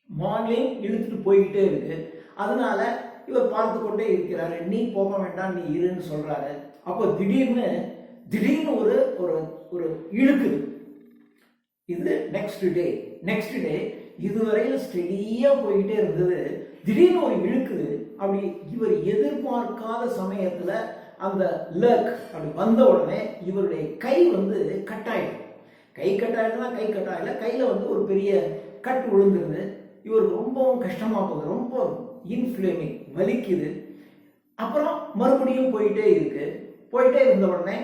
மார்லின் இழுத்துட்டு போய்கிட்டே இருக்கு. அதனால இவர் பார்த்து கொண்டே இருக்கிறாரு. நீ போக வேண்டாம், நீ இருன்னு சொல்றாரு. அப்போ திடீர்னு ஒரு ஒரு இழுக்குது. இது நெக்ஸ்ட் டே இதுவரையில் ஸ்டெடியா போயிட்டே இருந்தது. திடீர்னு ஒரு இழுக்குது. அப்படி இவர் எதிர்பார்க்காத சமயத்துல அந்த லக் அப்படி வந்த உடனே இவருடைய கை கட்டாயிடும். கை கட்டாயில கையில ஒரு பெரிய கட் விழுந்துருது. இவருக்கு ரொம்பவும் கஷ்டமா போகுது, ரொம்ப இன்ஃப்ளேமிங், வலிக்குது. அப்புறம் மறுபடியும் போயிட்டே இருந்த உடனே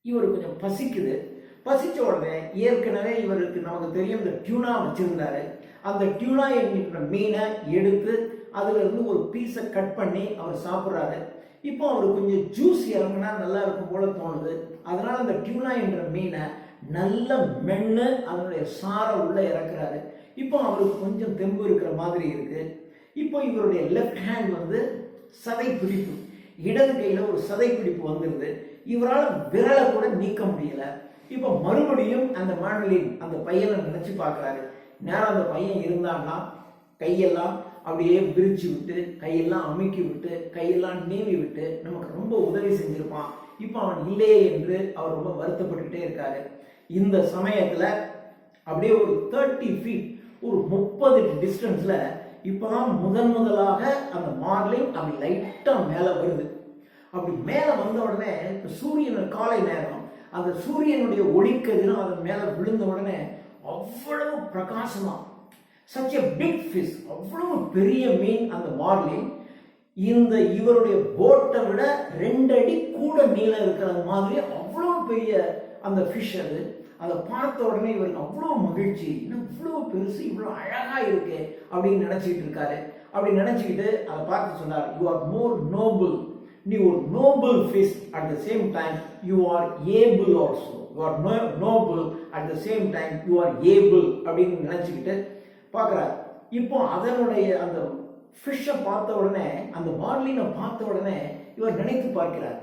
இவர் கொஞ்சம் பசிச்ச உடனே ஏற்கனவே இவருக்கு நமக்கு தெரியும் இந்த டியூனா வச்சிருந்தாரு. அந்த டியூனா என்கின்ற மீனை எடுத்து அதுல இருந்து ஒரு பீஸை கட் பண்ணி அவர் சாப்பிட்றாரு. இப்போ அவருக்கு கொஞ்சம் ஜூஸ் இறங்கினா நல்லா இருக்கும் போல தோணுது. அதனால அந்த டியூனா என்ற மீனை நல்ல மென்னு அதனுடைய சாரை உள்ள இறக்குறாரு. இப்போ அவருக்கு கொஞ்சம் தெம்பு இருக்கிற மாதிரி இருக்கு. இப்போ இவருடைய லெஃப்ட் ஹேண்ட் சதை பிடிப்பு, இடது கையில ஒரு சதை பிடிப்பு வந்துருது. இவரால் விரலை கூட நீக்க முடியல. இப்போ மறுபடியும் அந்த மாடலின் அந்த பையனை நினைச்சு பார்க்கிறாரு. நேரம் அந்த பையன் இருந்தான்னா கையெல்லாம் அப்படியே விரிச்சு விட்டு, கையெல்லாம் அமுக்கி விட்டு, கையெல்லாம் நீவி விட்டு நமக்கு ரொம்ப உதவி செஞ்சிருப்பான். இப்போ அவன் இல்லையே என்று அவர் ரொம்ப வருத்தப்பட்டுட்டே இருக்காரு. இந்த சமயத்துல அப்படியே ஒரு 30 feet, ஒரு 30 டிஸ்டன்ஸ்ல இப்பதான் முதலாக அந்த மார்லின் அப்படி லைட்டா மேல வருது. அப்படி மேல வந்த உடனே சூரியன் காலை நேரம், அந்த சூரியனுடைய ஒளிக்கதிரும் அதன் மேல விழுந்த உடனே அவ்வளவு பிரகாசமா, such a big fish, அவ்வளவு பெரிய மீன் அந்த மார்லின். இந்த இவருடைய போட்டை விட 2 அடி கூட நீளம் இருக்கிற மாதிரி அவ்வளவு பெரிய அந்த ஃபிஷ் அது. அதை பார்த்த உடனே இவருக்கு அவ்வளவு மகிழ்ச்சி, இன்னும் இவ்வளவு பெருசு, இவ்வளவு அழகா இருக்கு அப்படின்னு நினைச்சிட்டு இருக்காரு. அப்படி நினைச்சுக்கிட்டு அதை பார்த்து சொன்னார், யூ ஆர் மோர் நோபல், நீ ஒரு Nobel fish, at the same time you are able also, you are Nobel at the same time you are able அப்படின்னு நினைச்சுக்கிட்டு பார்க்கிறார். இப்போ அதனுடைய அந்த ஃபிஷ்ஷை பார்த்த உடனே, அந்த மார்லினை பார்த்த உடனே இவர் நினைத்து பார்க்கிறார்,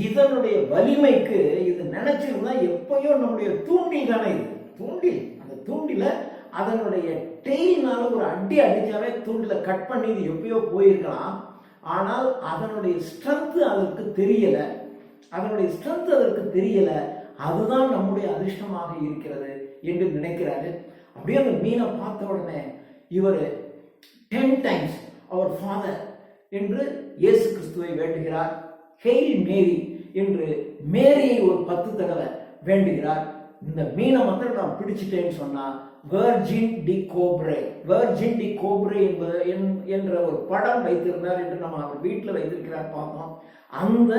இதனுடைய வலிமைக்கு இது நினைச்சிருந்தா எப்பயோ நம்முடைய தூண்டில் தானே இது, தூண்டில், அந்த தூண்டில அதனுடைய டெய்னால ஒரு அடி அடிச்சாவே தூண்டில கட் பண்ணி இது எப்பயோ போயிருக்கலாம். ஆனால் அதனுடைய ஸ்ட்ரென்த் அதற்கு தெரியல, அதுதான் நம்முடைய அதிர்ஷ்டமாக இருக்கிறது என்று நினைக்கிறாரு. அப்படியே அந்த மீனை பார்த்த உடனே இவர் 10 times அவர் ஃபாதர் என்று இயேசு கிறிஸ்துவை வேண்டுகிறார். ஹெயில் மேரி என்று மேரியை ஒரு 10 தடவை வேண்டுகிறார். இந்த மீனை மாத்திரம் நான் பிடிச்சிட்டேன்னு சொன்னா வெர்ஜின் டி கோப்ரே என்பது என்ற ஒரு படம் வைத்திருந்தார் என்று நம்ம அவர் வீட்டில் வைத்திருக்கிறார் பார்த்தோம். அந்த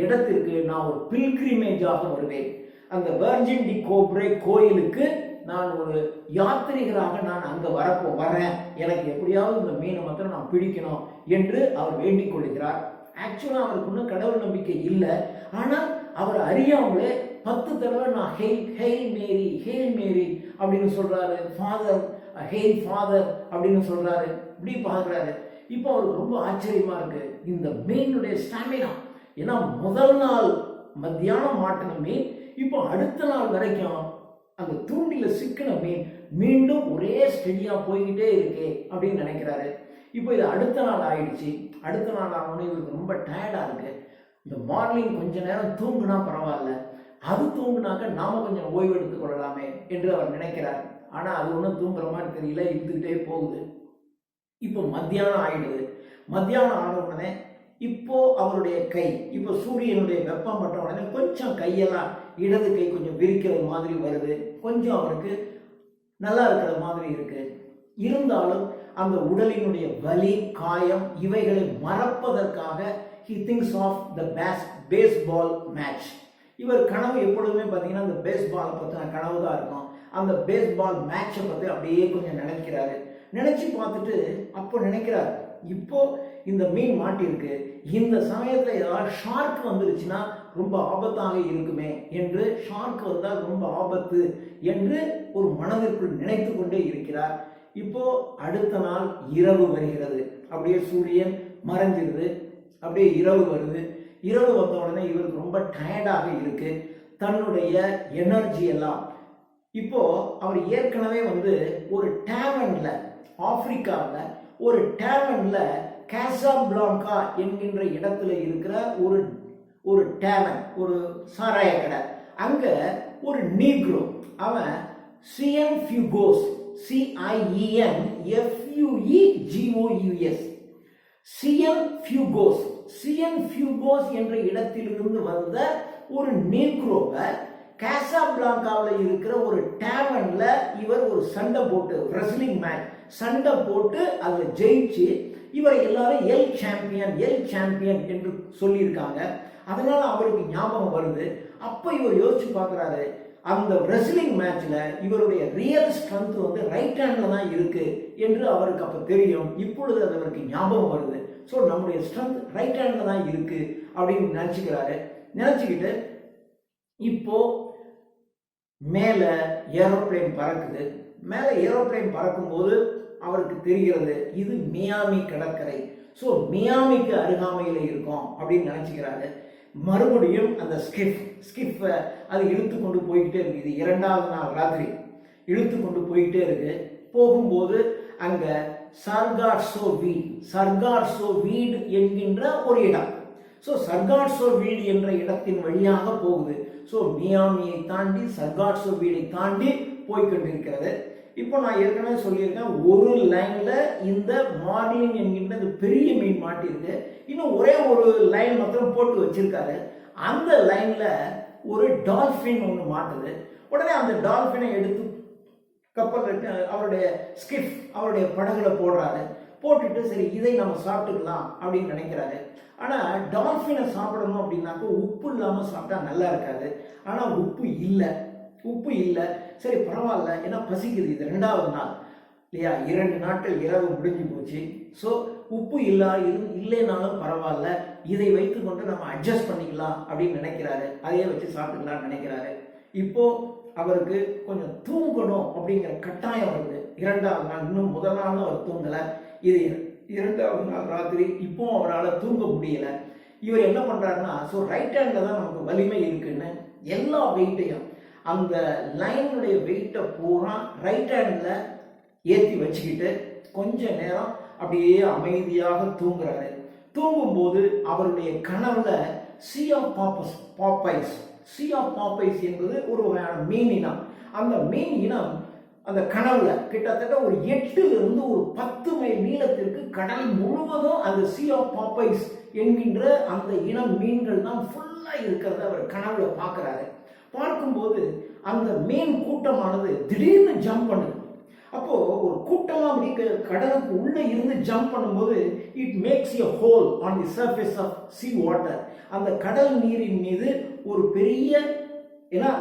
இடத்திற்கு நான் ஒரு பில்கிரிமேஜாக வருவேன். அந்த வெர்ஜின் டி கோப்ரே கோயிலுக்கு நான் ஒரு யாத்திரிகராக நான் அங்க வரேன், எனக்கு எப்படியாவது இந்த மீனை மாத்திரம் நான் பிடிக்கணும் என்று அவர் வேண்டிக் கொள்கிறார். ஆக்சுவலா அவருக்கு இன்னும் கடவுள் நம்பிக்கை இல்லை. ஆனால் அவர் அறியாமலே 10 தடவை நான் ஹெயில் மேரி அப்படின்னு சொல்றாரு, ஃபாதர் ஹெயில் ஃபாதர் அப்படின்னு சொல்றாரு. இப்படி பார்க்கிறாரு. இப்போ அவருக்கு ரொம்ப ஆச்சரியமா இருக்கு இந்த மீனுடைய ஸ்டாமினா. ஏன்னா முதல் நாள் மத்தியானம் மாட்டின மீன் இப்போ அடுத்த நாள் வரைக்கும் அந்த தூண்டில சிக்கின மீன் மீண்டும் ஒரே ஸ்டெடியா போய்கிட்டே இருக்கே அப்படின்னு நினைக்கிறாரு. இப்போ இது அடுத்த நாள் ஆயிடுச்சு. அடுத்த நாள் ஆனோடனே இவருக்கு ரொம்ப டயர்டா இருக்கு. இந்த மார்னிங் கொஞ்ச நேரம் தூங்குனா பரவாயில்ல, அது தூங்குனாக்க நாம கொஞ்சம் ஓய்வு எடுத்துக் கொள்ளலாமே என்று அவர் நினைக்கிறார். ஆனா அது ஒன்றும் தூங்குற மாதிரி தெரியல, இருந்துகிட்டே போகுது. இப்போ மத்தியானம் ஆயிடுது. மத்தியானம் ஆன உடனே இப்போ அவருடைய கை, இப்போ சூரியனுடைய வெப்பம் பட்ட உடனே கொஞ்சம் கையெல்லாம் இடது கை கொஞ்சம் விரிக்கிற மாதிரி வருது. கொஞ்சம் அவருக்கு நல்லா இருக்கிற மாதிரி இருக்கு. இருந்தாலும் அந்த உடலினுடைய வலி, காயம் இவைகளை மறப்பதற்காக he thinks of the baseball match. இவர் கனவு எப்பொழுதுமே பார்த்தீங்கன்னா அந்த பேஸ்பால் பற்றின கனவு தான் இருக்கும். அந்த பேஸ்பால் மேட்சை பற்றி அப்படியே கொஞ்சம் நினைக்கிறாரு. நினைச்சு பார்த்துட்டு அப்போ நினைக்கிறார், இப்போ இந்த மீன் மாட்டிருக்கு, இந்த சமயத்தில் ஏதாவது ஷார்க் வந்துருச்சுன்னா ரொம்ப ஆபத்தாக இருக்குமே என்று, ஷார்க் வந்தால் ரொம்ப ஆபத்து என்று ஒரு மனதிற்குள் நினைத்து கொண்டே இருக்கிறார். இப்போ அடுத்த நாள் இரவு வருகிறது. அப்படியே சூரியன் மறைஞ்சிருது, அப்படியே இரவு வருது. இரவு வந்த உடனே இவருக்கு ரொம்ப டயர்டாக இருக்கு. தன்னுடைய எனர்ஜி எல்லாம் இப்போ அவர் ஏற்கனவே ஒரு டேவன்ல, ஆப்பிரிக்காவில் ஒரு டேவன்ல, காசாபிளாங்கா என்கின்ற இடத்துல இருக்கிற ஒரு டேவன், ஒரு சாராய கடை, அங்க ஒரு நீக்ரோ, அவன் சிஎன் ஃபியூகோஸ், CIENFUEGOUS, சிஎன் ஃபியூகோஸ் என்ற இடத்திலிருந்து வந்த ஒரு நீக்ரோவை காசாபிளாங்காவில் இருக்கிற ஒரு டேவன்ல இவர் ஒரு சண்டை போட்டு, ரெஸ்லிங் மேட்ச் சண்டை போட்டு அதில் ஜெயிச்சு இவரை எல்லாரும் எல் சாம்பியன் என்று சொல்லியிருக்காங்க. அதனால அவருக்கு ஞாபகம் வருது. அப்போ இவர் யோசிச்சு பார்க்குறாரு, அந்த ரெஸ்லிங் மேட்ச்ல இவருடைய ரியல் ஸ்ட்ரென்த் ரைட் ஹேண்ட்ல தான் இருக்கு என்று அவருக்கு அப்போ தெரியும். இப்பொழுது அது அவருக்கு ஞாபகம் வருது. ஸோ நம்முடைய ஸ்ட்ரென்த் ரைட் ஹேண்ட்ல தான் இருக்கு அப்படின்னு நினைச்சுக்கிறாரு. நினைச்சுக்கிட்டு இப்போ மேல ஏரோப்ளேன் பறக்குது. மேல ஏரோப்ளேன் பறக்கும்போது அவருக்கு தெரிகிறது இது மியாமி கடற்கரை. ஸோ மியாமிக்கு அருகாமையில் இருக்கும் அப்படின்னு நினைச்சுக்கிறாரு. மறுபடியும் அந்த ஸ்கிஃப் அது இழுத்து கொண்டு போய்கிட்டே இருக்கு. இது இரண்டாவது நாள் ராத்திரி இழுத்து கொண்டு போய்கிட்டே இருக்கு. போகும்போது அங்க சர்கார்சோ வீடு என்கின்ற ஒரு இடம். ஸோ சர்கார்சோ வீடு என்ற இடத்தின் வழியாக போகுது. ஸோ மியாமியை தாண்டி சர்கார்சோ வீடை தாண்டி போய்கொண்டிருக்கிறது. இப்போ நான் ஏற்கனவே சொல்லியிருக்கேன், ஒரு லைன்ல இந்த மார்லின் என்கின்ற பெரிய மீன் மாட்டிருக்கு. இன்னும் ஒரே ஒரு லைன் மாத்திரம் போட்டு வச்சிருக்காரு. அந்த லைன்ல ஒரு டால்பின் ஒன்று மாட்டுது. உடனே அந்த டால்பினை எடுத்து கப்பல் அவருடைய படகுல போடுறாரு. போட்டுட்டு சரி இதை நம்ம சாப்பிட்டுக்கலாம் அப்படின்னு நினைக்கிறாரு. ஆனா டால்பினை சாப்பிடணும் அப்படின்னாக்க உப்பு இல்லாம சாப்பிட்டா நல்லா இருக்காது. ஆனா உப்பு இல்லை. சரி பரவாயில்ல, ஏன்னா பசிக்குது, இது ரெண்டாவது நாள் இல்லையா, 2 நாட்கள் இரவு முடிஞ்சு போச்சு. ஸோ உப்பு இல்லைனாலும் பரவாயில்ல, இதை வைத்துக்கொண்டு நம்ம அட்ஜஸ்ட் பண்ணிக்கலாம் அப்படின்னு நினைக்கிறாரு. அதையே வச்சு சாப்பிட்டுக்கலாம்னு நினைக்கிறாரு. இப்போ அவருக்கு கொஞ்சம் தூங்கணும் அப்படிங்கிற கட்டாயம் வருது. 2வது நாள், இன்னும் முதல் நாளும் அவர் தூங்கலை. இது 2வது நாள் ராத்திரி. இப்போ அவரால் தூங்க முடியல. இவர் என்ன பண்றாருன்னா, ஸோ ரைட் ஹேண்ட்ல தான் நமக்கு வலிமை இருக்குன்னு எல்லா வெயிட்டையும், அந்த லைனுடைய வெயிட்டை பூரா ரைட் ஹேண்ட்ல ஏற்றி வச்சுக்கிட்டு கொஞ்ச நேரம் அப்படியே அமைதியாக தூங்குறாரு. தூங்கும்போது அவருடைய கனவுல சீ ஆஃப் பாப்பைஸ் என்பது ஒரு வகையான மீன் இனம். அந்த மீன் இனம் அந்த கனவுல கிட்டத்தட்ட ஒரு 8 இருந்து ஒரு 10 மைல் நீளத்திற்கு கடல் முழுவதும் அந்த சீ ஆஃப் பாப்பைஸ் என்கின்ற அந்த இனம் மீன்கள் தான் ஃபுல்லா இருக்கிறத அவர் கனவுல பார்க்கிறாரு. பார்க்கும்போது அந்த மீன் கூட்டமானது திடீர்னு ஜம்ப் பண்ணுது. அப்போ ஒரு கூட்டமா அப்படி கடலுக்கு உள்ள இருந்து ஜம்ப் பண்ணும்போது it makes a hole on the surface of sea water. அந்த கடல் நீரின் மீது ஒரு பெரிய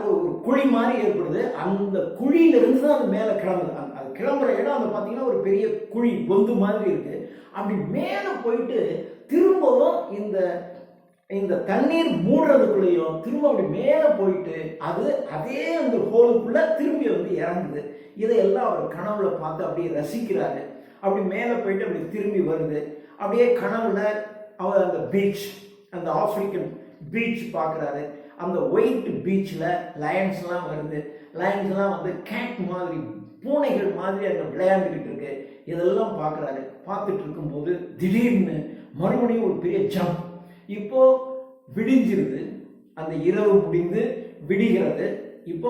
ஒரு குழி மாதிரி ஏற்படுது. அந்த குழியிலிருந்து தான் அது மேலே கிளம்புது. அது கிளம்புற இடம் பார்த்தீங்கன்னா ஒரு பெரிய குழி பொந்து மாதிரி இருக்கு. அப்படி மேலே போயிட்டு திரும்பவும் இந்த தண்ணீர் மூடுறதுக்குள்ளேயும் திரும்ப அப்படி மேலே போயிட்டு அதே அந்த ஹோலுக்குள்ள திரும்பி இறங்குது. இதையெல்லாம் அவர் கனவுல பார்த்து அப்படியே ரசிக்கிறாரு. அப்படி மேலே போயிட்டு அப்படி திரும்பி வருது. அப்படியே கனவுல அவர் அந்த பீச், அந்த ஆப்பிரிக்கன் பீச் பார்க்குறாரு. அந்த ஒயிட் பீச்சில் லயன்ஸ்லாம் வருது. லயன்ஸ்லாம் வந்து கேட் மாதிரி, பூனைகள் மாதிரி அங்கே விளையாண்டுக்கிட்டு இருக்கு. இதெல்லாம் பார்க்குறாரு. பார்த்துட்டு இருக்கும்போது திடீர்னு மறுபடியும் ஒரு பெரிய ஜம்ப். இப்போ விடிஞ்சிருது. அந்த இரவு முடிந்து விடிகிறது. இப்போ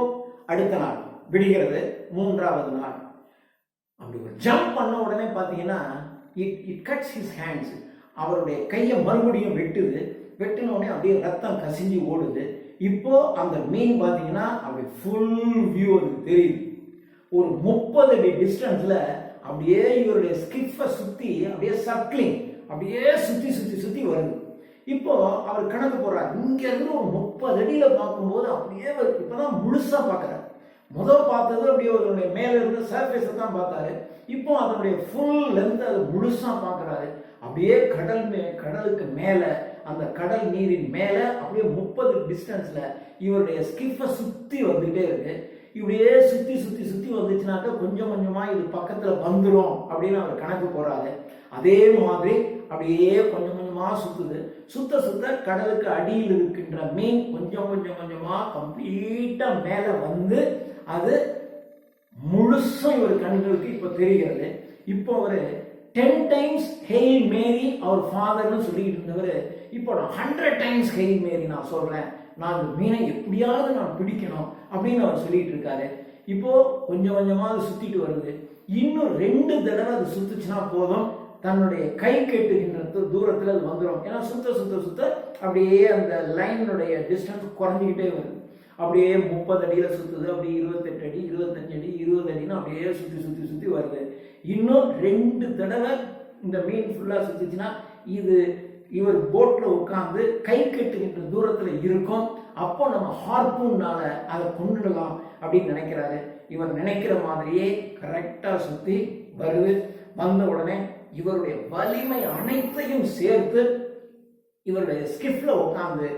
அடுத்த நாள் விடிகிறது, 3வது நாள். அப்படி ஒரு ஜம்ப் பண்ண உடனே பார்த்தீங்கன்னா இட் கட்ஸ் ஹிஸ் ஹேண்ட்ஸ். அவருடைய கையை மறுபடியும் வெட்டுது. வெட்டின உடனே அப்படியே ரத்தம் கசிஞ்சு ஓடுது. இப்போ அந்த மீன் பார்த்தீங்கன்னா அப்படி ஃபுல் வியூ அதுக்கு தெரியுது. ஒரு 30 அடி டிஸ்டன்ஸ்ல அப்படியே இவருடைய ஸ்கிஃபை சுத்தி அப்படியே சர்க்கிளிங், அப்படியே சுத்தி சுத்தி சுத்தி வருது. இப்போ அவர் கணக்கு போறார். இங்க இருந்து ஒரு 30 அடியில பார்க்கும்போது அப்படியே இப்பதான் முழுசா பார்க்கிறார். முதல் பார்த்தது அப்படியே அதனுடைய மேல இருந்து சர்ஃபேஸை தான் பார்த்தாரு. இப்போ அதனுடைய ஃபுல் லென்த் அது முழுசா பார்க்கிறாரு. அப்படியே கடலுக்கு மேல, அந்த கடல் நீரின் மேல அப்படியே 30 டிஸ்டன்ஸ்ல இவருடைய ஸ்கிஃபை சுத்தி வந்துட்டே இருக்கு. இப்படியே சுத்தி சுத்தி சுத்தி வந்துச்சுனாக்க கொஞ்சம் கொஞ்சமா இது பக்கத்துல வந்துடும் அப்படின்னு அவர் கணக்கு போறாரு. அதே மாதிரி அப்படியே கொஞ்சம் கொஞ்சமா சுத்துது. சுத்த சுத்த கடலுக்கு அடியில் இருக்கின்ற மீன் கொஞ்சம் கொஞ்சம் கொஞ்சமா கம்ப்ளீட்டா மேல வந்து அது முழுசும் இவர் கண்களுக்கு இப்ப தெரிகிறது. இப்போ அவரு 10 டைம்ஸ் ஹெயில் மேரி அவர் ஃபாதர்னு சொல்லிட்டு இருந்தவர் இப்போ 100 டைம்ஸ் ஹெயில் மேரி நான் சொல்றேன், நான் இந்த மீனை எப்படியாவது நான் பிடிக்கணும் அப்படின்னு அவர் சொல்லிட்டு இருக்காரு. இப்போ கொஞ்சம் கொஞ்சமா அது சுத்திட்டு வருது. இன்னும் 2 தடவை அது சுத்துச்சுன்னா போதும், தன்னுடைய கை கெட்டுகின்ற தூரத்தில் அது வந்துடும். ஏன்னா சுத்த சுத்த சுத்த அப்படியே அந்த லைனுடைய டிஸ்டன்ஸ் குறைஞ்சிக்கிட்டே வருது. அப்படியே 30 அடியில சுத்துது, அப்படியே 28 அடி, 25 அடி, 20 அடின்னு அப்படியே சுத்தி சுத்தி சுத்தி வருது. இன்னும் 2 தடவை இந்த மீன் ஃபுல்லா சுத்திச்சுன்னா இது இவர் போட்ல உட்கார்ந்து கை கட்டுகின்ற தூரத்துல இருக்கும். அப்போ நம்ம ஹார்பூன்னால அதை கொண்டுடலாம் அப்படின்னு நினைக்கிறாரு. இவர் நினைக்கிற மாதிரியே கரெக்டா சுத்தி வருது. வந்த உடனே இவருடைய வலிமை அனைத்தையும் சேர்த்து இவருடைய ஸ்கிஃப்ல உட்கார்ந்து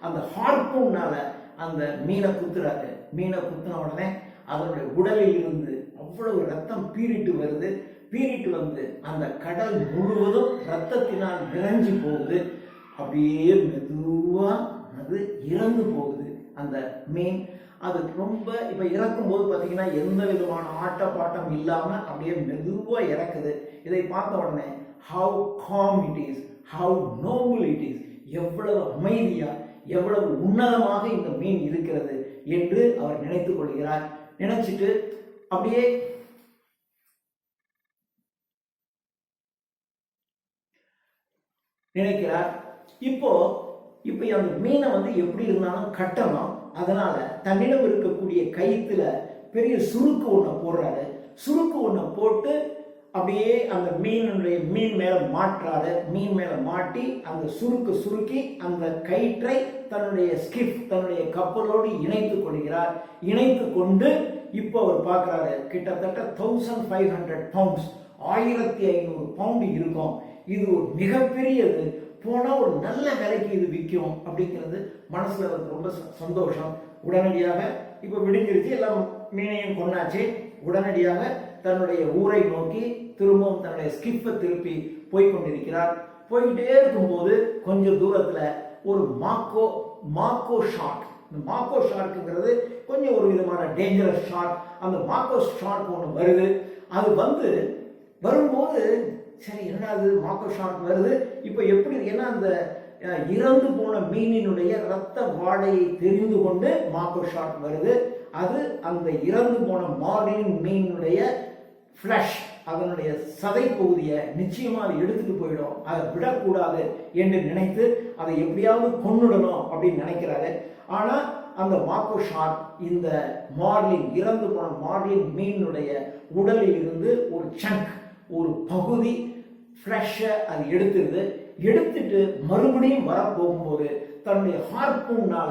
அந்த ஹார்பூன்னால அந்த மீனை குத்துறாரு. மீனை குத்தின உடனே அதனுடைய உடலில் இருந்து அவ்வளவு ரத்தம் பீறிட்டு வருது. பீறிட்டு வந்து அந்த கடல் முழுவதும் ரத்தத்தினால் நிறைஞ்சு போகுது. அப்படியே மெதுவா அது இறந்து போகுது அந்த மீன். அது ரொம்ப இப்ப இறக்கும் போது பாத்தீங்கன்னா எந்த விதமான ஆட்டப்பாட்டம் இல்லாம அப்படியே மெதுவா இறக்குது. இதை பார்த்த உடனே how com it is, how Nobel it is, எவ்வளவு அமைதியா எவ்வளவு உன்னதமாக இந்த மீன் இருக்கிறது என்று அவர் நினைத்துக் கொள்கிறார். நினைச்சிட்டு அப்படியே நினைக்கிறார். இப்போ அந்த மீனை வந்து எப்படி இருந்தாலும் கட்டணும். அதனால தன்னிடம் இருக்கக்கூடிய கயித்துல பெரிய சுருக்கு ஒண்ண போடுறாரு. சுருக்கு ஒண்ண போட்டு அப்படியே அந்த மீன் மேல மாற்றாரு. மீன் மேல மாட்டி அந்த சுருக்கி அந்த கயிற்றை தன்னுடைய ஸ்கிஃப், தன்னுடைய கப்பலோடு இணைத்துக் கொள்கிறார். இணைத்து கொண்டு இப்போ அவர் பார்க்கிறாரு, கிட்டத்தட்ட 1500 பவுண்ட்ஸ், 1500 பவுண்ட் இருக்கும். இது ஒரு மிகப்பெரியது. போனா ஒரு நல்ல விலைக்கு இது விற்கும் அப்படிங்கிறது மனசுல அவருக்கு ரொம்ப சந்தோஷம். உடனடியாக இப்ப விடிஞ்சிருச்சு, எல்லாம் மீனையும் கொண்டாச்சு. உடனடியாக தன்னுடைய ஊரை நோக்கி திரும்பவும் தன்னுடைய ஸ்கிப்பை திருப்பி போய்கொண்டிருக்கிறார். போயிட்டே இருக்கும்போது கொஞ்சம் தூரத்துல ஒரு மாக்கோ ஷார்க். இந்த மாக்கோ ஷார்க்குங்கிறது கொஞ்சம் ஒரு விதமான டேஞ்சரஸ் ஷார்க். அந்த மாக்கோ ஷார்க் ஒன்று வருது. அது வரும்போது சரி என்னது மாக்கோ ஷார்க் வருது இப்போ எப்படி, ஏன்னா அந்த இறந்து போன மீனினுடைய ரத்த வாடையை தெரிந்து கொண்டு மாக்கோ ஷார்க் வருது. அது அந்த இறந்து போன மார்லின் மீனுடைய ஃப்ளஷ், அதனுடைய சதை பகுதியை நிச்சயமா அதை எடுத்துட்டு போயிடும், அதை விடக்கூடாது என்று நினைத்து அதை எப்படியாவது கொன்னுடணும் அப்படின்னு நினைக்கிறாரு. ஆனா அந்த மாக்கோ ஷார்க் இந்த மார்லின், இறந்து போன மார்லின் மீனுடைய உடலில் இருந்து ஒரு சங்க், ஒரு பகுதி ஃப்ளஷை அது எடுத்துட்டு மறுபடியும் வரப்போகும்போது தன்னுடைய ஹார்பூனால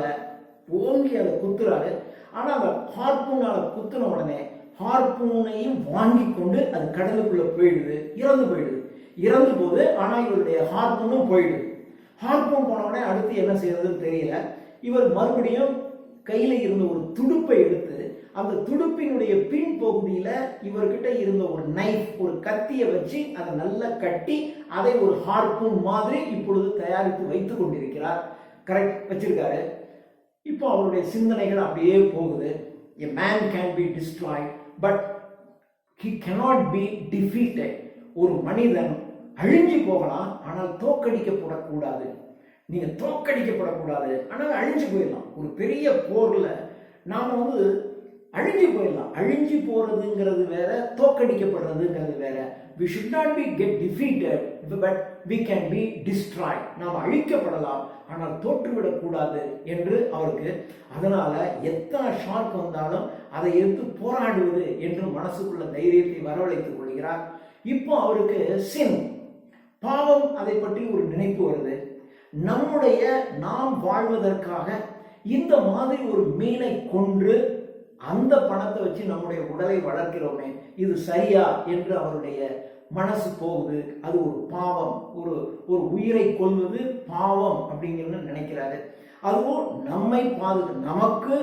ஓங்கி அதை குத்துறாரு. ஆனா அந்த ஹார்பூனால குத்துன உடனே ஹார்பூனையும் வாங்கி கொண்டு அது கடலுக்குள்ள போயிடுது, இறந்து போகுது. ஆனா இவருடைய ஹார்பூனும் போயிடுது. ஹார்பூன் போன உடனே அடுத்து என்ன செய்யறதுன்னு தெரியல. இவர் மறுபடியும் கையில இருந்த ஒரு துடுப்பை எடுத்து அந்த துடுப்பினுடைய பின் பகுதியில இவர்கிட்ட இருந்த ஒரு நைஃப், ஒரு கத்தியை வச்சு அதை நல்லா கட்டி அதை ஒரு ஹார்பூன் மாதிரி இப்பொழுது தயாரித்து வைத்துக் கொண்டிருக்கிறார். கரெக்ட் வச்சிருக்காரு. இப்போ அவருடைய சிந்தனைகள் அப்படியே போகுது. A man can be destroyed but he cannot be defeated. ஒரு மனிதன் அழிஞ்சு போகலாம், ஆனால் தோற்கடிக்கப்படக்கூடாது. நீங்க தோற்கடிக்கப்படக்கூடாது, ஆனால் அழிஞ்சு போயிடலாம். ஒரு பெரிய போர்ல நாம அழிஞ்சு போயிடலாம். அழிஞ்சு போறதுங்கிறது வேற, தோற்கடிக்கப்படுறதுங்கிறது வேற. we should not be get defeated but we can be destroyed. நாம் அழிக்கப்படலாம், ஆனால் தோற்றுவிடக் கூடாது என்று அவருக்கு. அதனால எத்தனை ஷார்க் வந்தாலும் அதை எடுத்து போராடுவது என்று மனசுக்குள்ள தைரியத்தை வரவழைத்துக் கொள்கிறார். இப்போ அவருக்கு சின், பாவம், அதை பற்றி ஒரு நினைப்பு வருது. நாம் வாழ்வதற்காக இந்த மாதிரி ஒரு மீனை கொன்று அந்த பணத்தை வச்சு நம்முடைய உடலை வளர்க்கிறோமே, இது சரியா என்று அவருடைய மனசு போகுது. அது ஒரு பாவம், ஒரு உயிரை கொல்வது பாவம் அப்படிங்கிறது நினைக்கிறாரு. அதுவும் நம்மை நமக்கு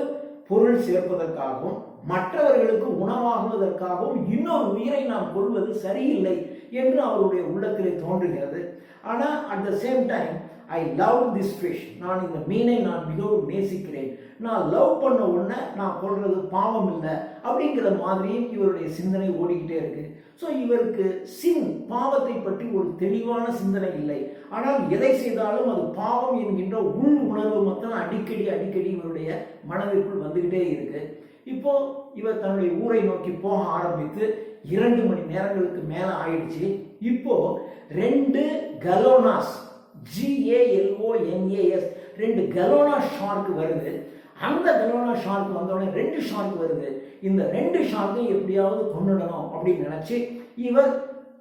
பொருள் சேர்ப்பதற்காகவும் மற்றவர்களுக்கு உணவாகுவதற்காகவும் இன்னொரு உயிரை நாம் கொள்வது சரியில்லை என்று அவருடைய உள்ளத்திலே தோன்றுகிறது. ஆனால் at the same time I love this fish, நான் இந்த மீனை நான் மிகவும் நேசிக்கிறேன், நான் லவ் பண்ண உடனே நான் கொள்றது பாவம் இல்லை அப்படிங்கிற மாதிரியும் இவருடைய சிந்தனை ஓடிக்கிட்டே இருக்கு. ஸோ இவருக்கு பாவத்தை பற்றி ஒரு தெளிவான சிந்தனை இல்லை. ஆனால் எதை செய்தாலும் அது பாவம் என்கின்ற உள் உணர்வு மட்டும் அடிக்கடி இவருடைய மனதிற்குள் வந்துகிட்டே இருக்கு. இப்போ இவர் தன்னுடைய ஊரை நோக்கி போக ஆரம்பித்து 2 மணி நேரங்களுக்கு மேல ஆயிடுச்சு. இப்போ 2 கலோனாஸ், GALONAS, 2 கலோனா ஷார்க் வருது. அந்த கலோனா ஷார்க் வந்தோடனே 2 ஷார்க் வருது. இந்த 2 ஷார்க்கையும் எப்படியாவது கொண்டுடணும் அப்படின்னு நினைச்சு இவர்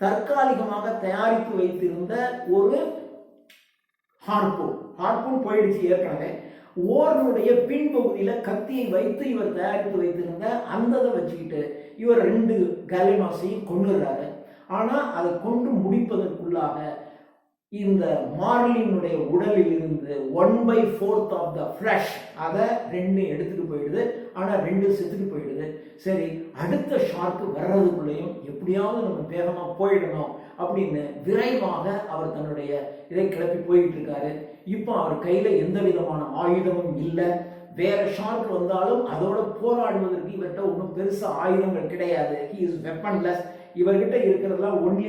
தற்காலிகமாக தயாரித்து வைத்திருந்த ஒரு ஹார்பூன் போயிடுச்சு ஏற்கனவே. ஓரனுடைய பின்பகுதியில கத்தியை வைத்து இவர் தயாரித்து வைத்திருந்த அந்த வச்சுக்கிட்டு இவர் 2 கலோனாஸையும் கொண்டுறாரு. ஆனா அதை கொண்டு முடிப்பதற்குள்ளாக இந்த மார்லினுடைய உடலில் இருந்து 1/4 ஆஃப் த ஃப்ளஷ் அதை 2 எடுத்துட்டு போயிடுது. ஆனா 2 செத்துட்டு போயிடுது. சரி, அடுத்த ஷார்க்கு வர்றதுக்குள்ளேயும் எப்படியாவது நம்ம வேகமா போயிடணும் அப்படின்னு விரைவாக அவர் தன்னுடைய இதை கிளப்பி போயிட்டு இருக்காரு. இப்போ அவர் கையில எந்த விதமான ஆயுதமும் இல்லை. வேற ஷார்க் வந்தாலும் அதோட போராடுவதற்கு இவர்கிட்ட ஒன்றும் பெருசா ஆயுதங்கள் கிடையாது. He is weaponless. இவர்கிட்ட இருக்கிறதுலாம் ஒன்லி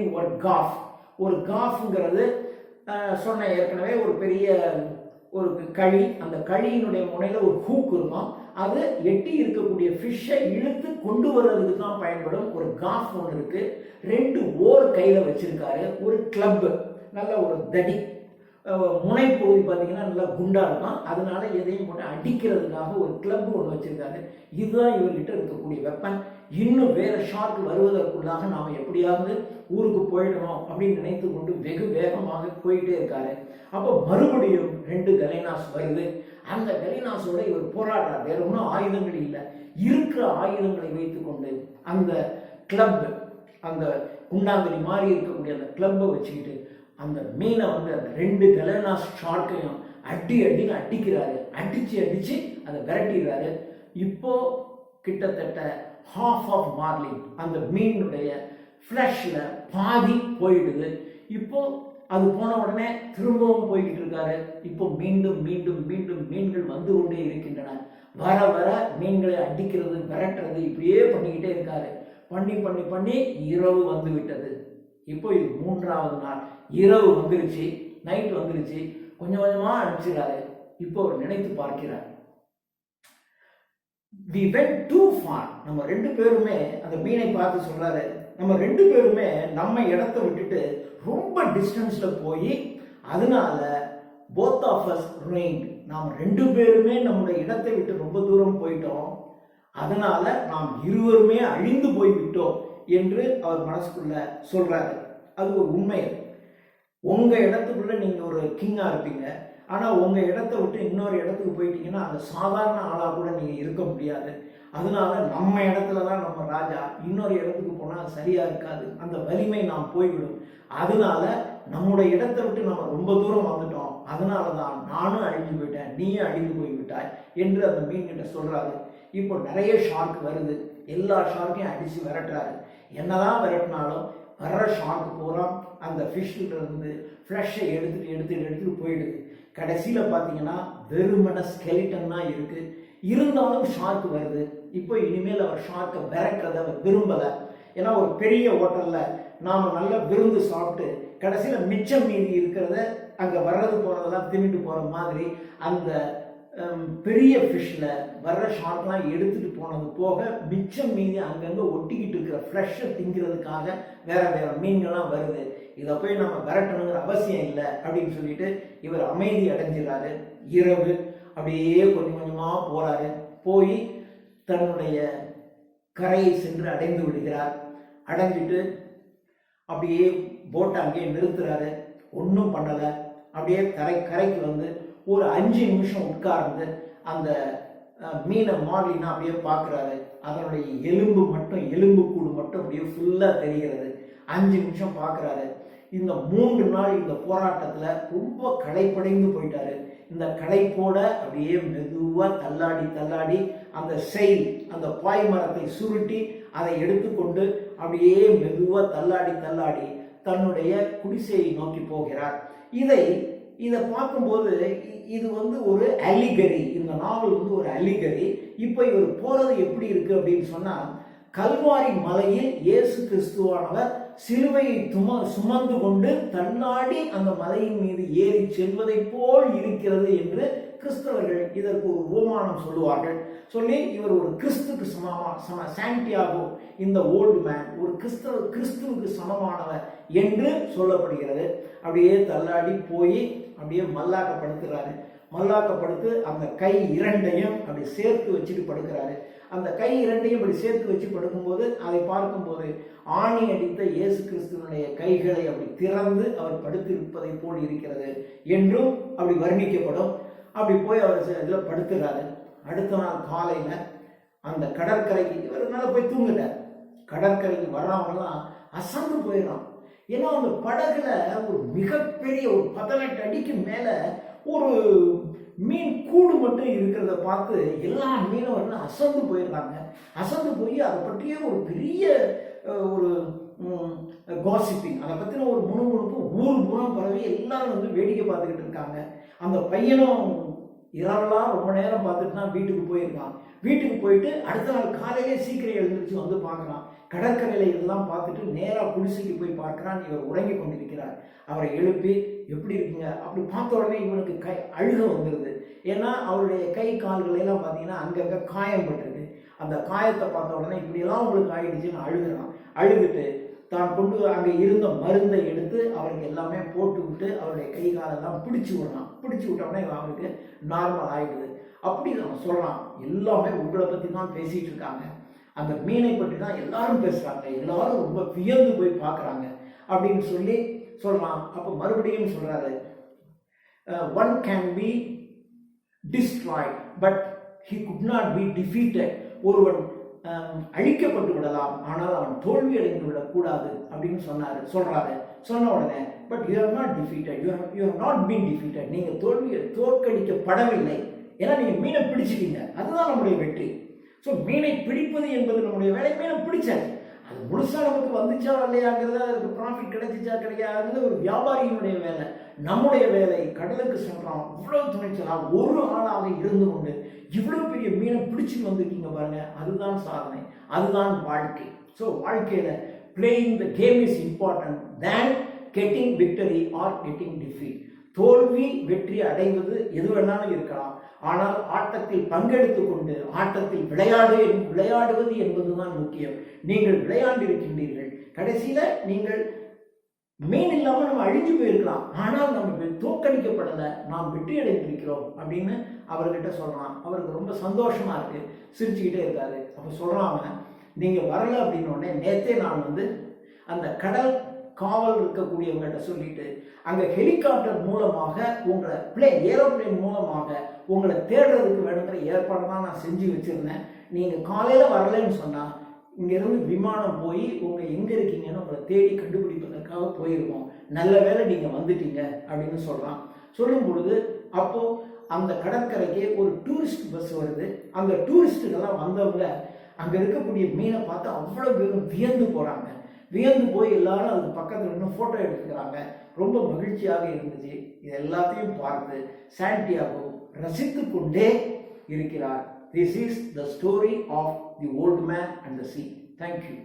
ஒரு காஃப்ங்கிறது சொன்ன ஏற்கனவே ஒரு பெரிய ஒரு களி. அந்த களியினுடைய முனையில ஒரு ஹூக் இருக்கும். அது எட்டி இருக்கக்கூடிய ஃபிஷ்ஷை இழுத்து கொண்டு வர்றதுக்கு தான் பயன்படும். ஒரு காஃப் ஒன்று இருக்கு. 2 ஓர் கையில வச்சிருக்காரு. ஒரு கிளப், நல்ல ஒரு தடி, முனைப்பகுதி பார்த்தீங்கன்னா நல்லா குண்டா இருக்கும். அதனால எதையும் போட்டு அடிக்கிறதுக்காக ஒரு கிளப் ஒன்று வச்சிருக்காரு. இதுதான் இவர்கிட்ட இருக்கக்கூடிய வெப்பன். இன்னும் வேற ஷார்க் வருவதற்குள்ளாக நாம எப்படியாவது ஊருக்கு போயிடணும் அப்படின்னு நினைத்து கொண்டு வெகு வேகமாக போயிட்டே இருக்காரு. அப்போ மறுபடியும் 2 கலைனாஸ் வருது. அந்த கலைனாஸோட இவர் போராடுறார். வேற ஒன்றும் ஆயுதங்கள் இல்லை. இருக்கிற ஆயுதங்களை வைத்துக் கொண்டு அந்த கிளப், அந்த குண்டாங்கலி மாதிரி இருக்கக்கூடிய அந்த கிளப்பை வச்சுக்கிட்டு அந்த மீனை அந்த 2 கலனாஸ் ஷார்க்கையும் அடின்னு அடிக்கிறாரு. அடிச்சு அதை விரட்டிடுறாரு. இப்போ கிட்டத்தட்ட ஹாஃப் ஆஃப் மார்லின், அந்த மீனுடைய ஃப்ளஷ்ல பாதி போயிடுது. இப்போ அது போன உடனே திரும்பவும் போய்கிட்டு இருக்காரு. இப்போ மீண்டும் மீன்கள் வந்து கொண்டே இருக்கின்றன. வர மீன்களை அடிக்கிறது, விரட்டுறது, இப்படியே பண்ணிக்கிட்டே இருக்காரு. பண்ணி இரவு வந்து விட்டது. இப்போ இது 3வது நாள். இரவு வந்துருச்சு, நைட் வந்துருச்சு. கொஞ்சமா அனுப்பிச்சிடாரு. இப்போ நினைத்து பார்க்கிறார், we went too far. நம்ம 2 பேருமே அந்த மீனை பார்த்து சொல்றாரு, நம்ம 2 பேருமே நம்ம இடத்தை விட்டுட்டு ரொம்ப டிஸ்டன்ஸ்ல போய் அதனால both of us ruined. நாம் 2 பேருமே நம்முடைய இடத்தை விட்டு ரொம்ப தூரம் போயிட்டோம். அதனால நாம் இருவருமே அழிந்து போய்விட்டோம் என்று அவர் மனசுக்குள்ள சொல்றாரு. அது ஒரு உண்மை. உங்க இடத்துக்குள்ள நீங்க ஒரு கிங்கா இருப்பீங்க. ஆனா உங்க இடத்தை விட்டு இன்னொரு இடத்துக்கு போயிட்டீங்கன்னா அந்த சாதாரண ஆளா கூட நீங்க இருக்க முடியாது. அதனால நம்ம இடத்துலதான் நம்ம ராஜா. இன்னொரு இடத்துக்கு போனா சரியா இருக்காது, அந்த வலிமை நாம் போய்விடும். அதனால நம்முடைய இடத்தை விட்டு நம்ம ரொம்ப தூரம் வந்துட்டோம். அதனாலதான் நானும் அழிஞ்சு போயிட்டேன், நீயும் அழிந்து போய்விட்டாய் என்று அந்த மீன் கிட்ட சொல்றாரு. இப்போ நிறைய ஷார்க் வருது, எல்லா ஷார்க்கையும் அடித்து விரட்டுறாரு. என்னதான் விரட்டினாலும் வர்ற ஷார்க் பூரா அந்த ஃபிஷ்ல இருந்து ஃப்ளஷை எடுத்துட்டு போயிடுது. கடைசியில் பார்த்தீங்கன்னா வெறுமன ஸ்கெலிட்டன் தான் இருக்கு. இருந்தாலும் ஷார்க் வருது. இப்போ இனிமேல் அவர் ஷார்க்கை விரட்டுறதை அவர் விரும்பலை. ஏன்னா ஒரு பெரிய ஹோட்டலில் நாம் நல்ல விருந்து சாப்பிட்டு கடைசியில் மிச்சம் மீதி இருக்கிறத அங்கே வர்றது போகிறதெல்லாம் தின்னுட்டு போகிற மாதிரி அந்த பெரிய ஃபிஷ்ஷில் வர்ற ஷார்க்லாம் எடுத்துகிட்டு போனது போக மிச்சம் மீதி அங்கங்கே ஒட்டிக்கிட்டு இருக்கிற ஃப்ளஷை திங்கிறதுக்காக வேற வேற மீன்கள்லாம் வருது. இதை போய் நம்ம விரட்டணுங்கிற அவசியம் இல்லை அப்படின்னு சொல்லிட்டு இவர் அமைதி அடைஞ்சிடறாரு. இரவு அப்படியே கொஞ்சம் கொஞ்சமாக போகிறாரு. போய் தன்னுடைய கரையை சென்று அடைந்து விடுகிறார். அடைஞ்சிட்டு அப்படியே போட்டை அங்கேயே நிறுத்துறாரு. ஒன்றும் பண்ணலை. அப்படியே கரைக்கு வந்து ஒரு 5 நிமிஷம் உட்கார்ந்து அந்த மீனை மார்லினா அப்படியே பார்க்குறாரு. அதனுடைய எலும்பு கூடு மட்டும் அப்படியே ஃபுல்லாக தெரிகிறது. 5 நிமிஷம் பார்க்குறாரு. இந்த 3 நாள் இந்த போராட்டத்தில் ரொம்ப களைப்படைந்து போயிட்டாரு. இந்த களைப்போட அப்படியே மெதுவாக தள்ளாடி அந்த செயில் அந்த பாய் மரத்தை சுருட்டி அதை எடுத்துக்கொண்டு அப்படியே மெதுவாக தள்ளாடி தன்னுடைய குடிசையை நோக்கி போகிறார். இதை பார்க்கும்போது இது வந்து ஒரு அலிகரி. இந்த நாவல் வந்து ஒரு அலிகரி. இப்போ இவர் போறது எப்படி இருக்கு அப்படின்னு சொன்னா, கல்வாரி மலையில் இயேசு கிறிஸ்துவானவர் சிலுவையை சுமந்து கொண்டு தன்னாடி அந்த மலையின் மீது ஏறி செல்வதை போல் இருக்கிறது என்று கிறிஸ்தவர்கள் இதற்கு ஒரு உபமானம் சொல்லுவார்கள். சொல்லி இவர் ஒரு கிறிஸ்துக்கு சாண்டியாகோ, இந்த ஓல்டு மேன் ஒரு கிறிஸ்துவுக்கு சமமானவர் என்று சொல்லப்படுகிறது. அப்படியே தள்ளாடி போய் அப்படியே மல்லாக்கப்படுத்துறாரு. மல்லாக்கப்படுத்து அந்த கை 2ஐயும் அப்படி சேர்த்து வச்சுட்டு படுக்கிறாரு. அந்த கை 2ஐயும் அப்படி சேர்த்து வச்சு படுக்கும்போது அதை பார்க்கும்போது ஆணி அடித்த இயேசு கிறிஸ்துவனுடைய கைகளை அப்படி திறந்து அவர் படுத்திருப்பதை போல் இருக்கிறது என்றும் அப்படி வர்ணிக்கப்படும். அப்படி போய் அவர் இதில் படுத்துறாரு. அடுத்த நாள் காலையில் அந்த கடற்கரைக்கு இவர் மேலே போய் தூங்குறார். கடற்கரைக்கு வர்றவங்கலாம் அசந்து போயிடறான். ஏன்னா அந்த படகுல ஒரு மிகப்பெரிய ஒரு 18 அடிக்கு மேலே ஒரு மீன் கூடு மட்டும் இருக்கிறத பார்த்து எல்லா மீனவர்களும் அசந்து போயிடுறாங்க. அசந்து போய் அதை பற்றிய ஒரு பெரிய ஒரு காசிப்பிங், அதை பற்றின ஒரு முணுமுணுப்பு ஊர் மூலம் பரவி எல்லாரும் வந்து வேடிக்கை பார்த்துக்கிட்டு இருக்காங்க. அந்த பையனும் இரவெல்லாம் ரொம்ப நேரம் பார்த்துட்டு தான் வீட்டுக்கு போயிருக்கான். வீட்டுக்கு போயிட்டு அடுத்த நாள் காலையிலே சீக்கிரம் எழுந்திரிச்சு வந்து பார்க்குறான். கடற்கரையில் இதெல்லாம் பார்த்துட்டு நேராக குடிசைக்கு போய் பார்க்குறான். இவர் உறங்கி கொண்டிருக்கிறார். அவரை எழுப்பி எப்படி இருக்குங்க அப்படி பார்த்த உடனே இவனுக்கு அழுக வந்துடுது. ஏன்னா அவருடைய கை கால்களெல்லாம் பார்த்தீங்கன்னா அங்கங்கே காயம் பட்டிருக்கு. அந்த காயத்தை பார்த்த உடனே இப்படியெல்லாம் உங்களுக்கு ஆயிடுச்சுன்னு அழுகுறான். அழுதுட்டு தான் கொண்டு அங்கே இருந்த மருந்தை எடுத்து அவருக்கு எல்லாமே போட்டு விட்டு அவருடைய கை காலெல்லாம் பிடிச்சி விடுறான். பிடிச்சி விட்டோடனே அவருக்கு நார்மல் ஆகிடுது. அப்படி அவன் சொல்கிறான், எல்லாமே உங்களை பற்றி தான் பேசிகிட்டு இருக்காங்க, அந்த மீனை பற்றி தான் எல்லாரும் பேசுகிறாங்க, எல்லாரும் ரொம்ப வியந்து போய் பார்க்குறாங்க அப்படின்னு சொல்லி சொல்கிறான். அப்போ மறுபடியும் சொல்கிறாரு, one can be destroyed but he could not be defeated. ஒருவன் அழிக்கப்பட்டு விடலாம், ஆனால் அவன் தோல்வி அடைந்து விடக்கூடாது அப்படின்னு சொல்றாரு. சொன்ன உடனே but you are not defeated, you are not been defeated. நீங்க தோற்கடிக்கப்படவில்லை. ஏன்னா நீங்க மீனை பிடிச்சிட்டீங்க, அதுதான் நம்முடைய வெற்றி. ஸோ மீனை பிடிப்பது என்பது நம்முடைய வேலை. மீனை பிடிச்சாச்சு, அது முழுசா நமக்கு வந்துச்சா இல்லையாங்கிறத, அதுக்கு ப்ராஃபிட் கிடைச்சிச்சா கிடைக்காதுங்கிறது ஒரு வியாபாரியினுடைய வேலை. நம்முடைய வேலை கடலுக்கு சென்றோம், இவ்வளவு துணைச்சலா ஒரு ஆளாக இருந்து கொண்டு இவ்வளவு பெரிய மீனை பிடிச்சிட்டு வந்திருக்கீங்க பாருங்க, அதுதான் சாதனை, அதுதான் வாழ்க்கை. ஸோ வாழ்க்கையில playing the game is important than getting victory are getting defeat. தோல்வி வெற்றி அடைவது எது வேணாலும் இருக்கலாம், ஆனால் ஆட்டத்தில் பங்கெடுத்துக் கொண்டு ஆட்டத்தில் விளையாடுவது என்பதுதான் முக்கியம். நீங்கள் விளையாண்டு இருக்கின்றீர்கள், கடைசியில நீங்கள் மீன் இல்லாமல் நம்ம அழிஞ்சு போயிருக்கலாம், ஆனால் நம்ம தோற்கடிக்கப்படலை, நாம் வெற்றி அடைந்திருக்கிறோம் அப்படின்னு அவர்கிட்ட சொல்றான். அவருக்கு ரொம்ப சந்தோஷமா இருக்கு, சிரிச்சுக்கிட்டே இருக்காரு. அப்ப சொல்றாங்க, நீங்க வரல அப்படின்னு உடனே நேத்தே நான் வந்து அந்த கடல் காவல் இருக்கக்கூடியவங்ககிட்ட சொல்லிட்டு அங்க ஹெலிகாப்டர் மூலமாக உங்களை ஏரோப்ளேன் மூலமாக உங்களை தேடுறதுக்கு வேணுங்கிற ஏற்பாடு தான் நான் செஞ்சு வச்சிருந்தேன். நீங்க காலையில வரலன்னு சொன்னா இங்கிருந்து விமானம் போய் உங்க எங்க இருக்கீங்கன்னு உங்களை தேடி கண்டுபிடிப்பதற்காக போயிருக்கோம். நல்ல வேளை நீங்க வந்துட்டீங்க அப்படின்னு சொல்றான். சொல்லும் பொழுது அப்போ அந்த கடற்கரைக்கு ஒரு டூரிஸ்ட் பஸ் வருது. அந்த டூரிஸ்ட்டுகள்லாம் வந்தவங்க அங்கே இருக்கக்கூடிய மீனை பார்த்து அவ்வளோ பேரும் வியந்து போகிறாங்க. வியந்து போய் எல்லாரும் அதுக்கு பக்கத்தில் இன்னும் ஃபோட்டோ எடுத்துக்கிறாங்க. ரொம்ப மகிழ்ச்சியாக இருந்துச்சு. இது எல்லாத்தையும் பார்த்து சாண்டியாகோ ரசித்து கொண்டே இருக்கிறார். This is the story of the old man and the sea. Thank you.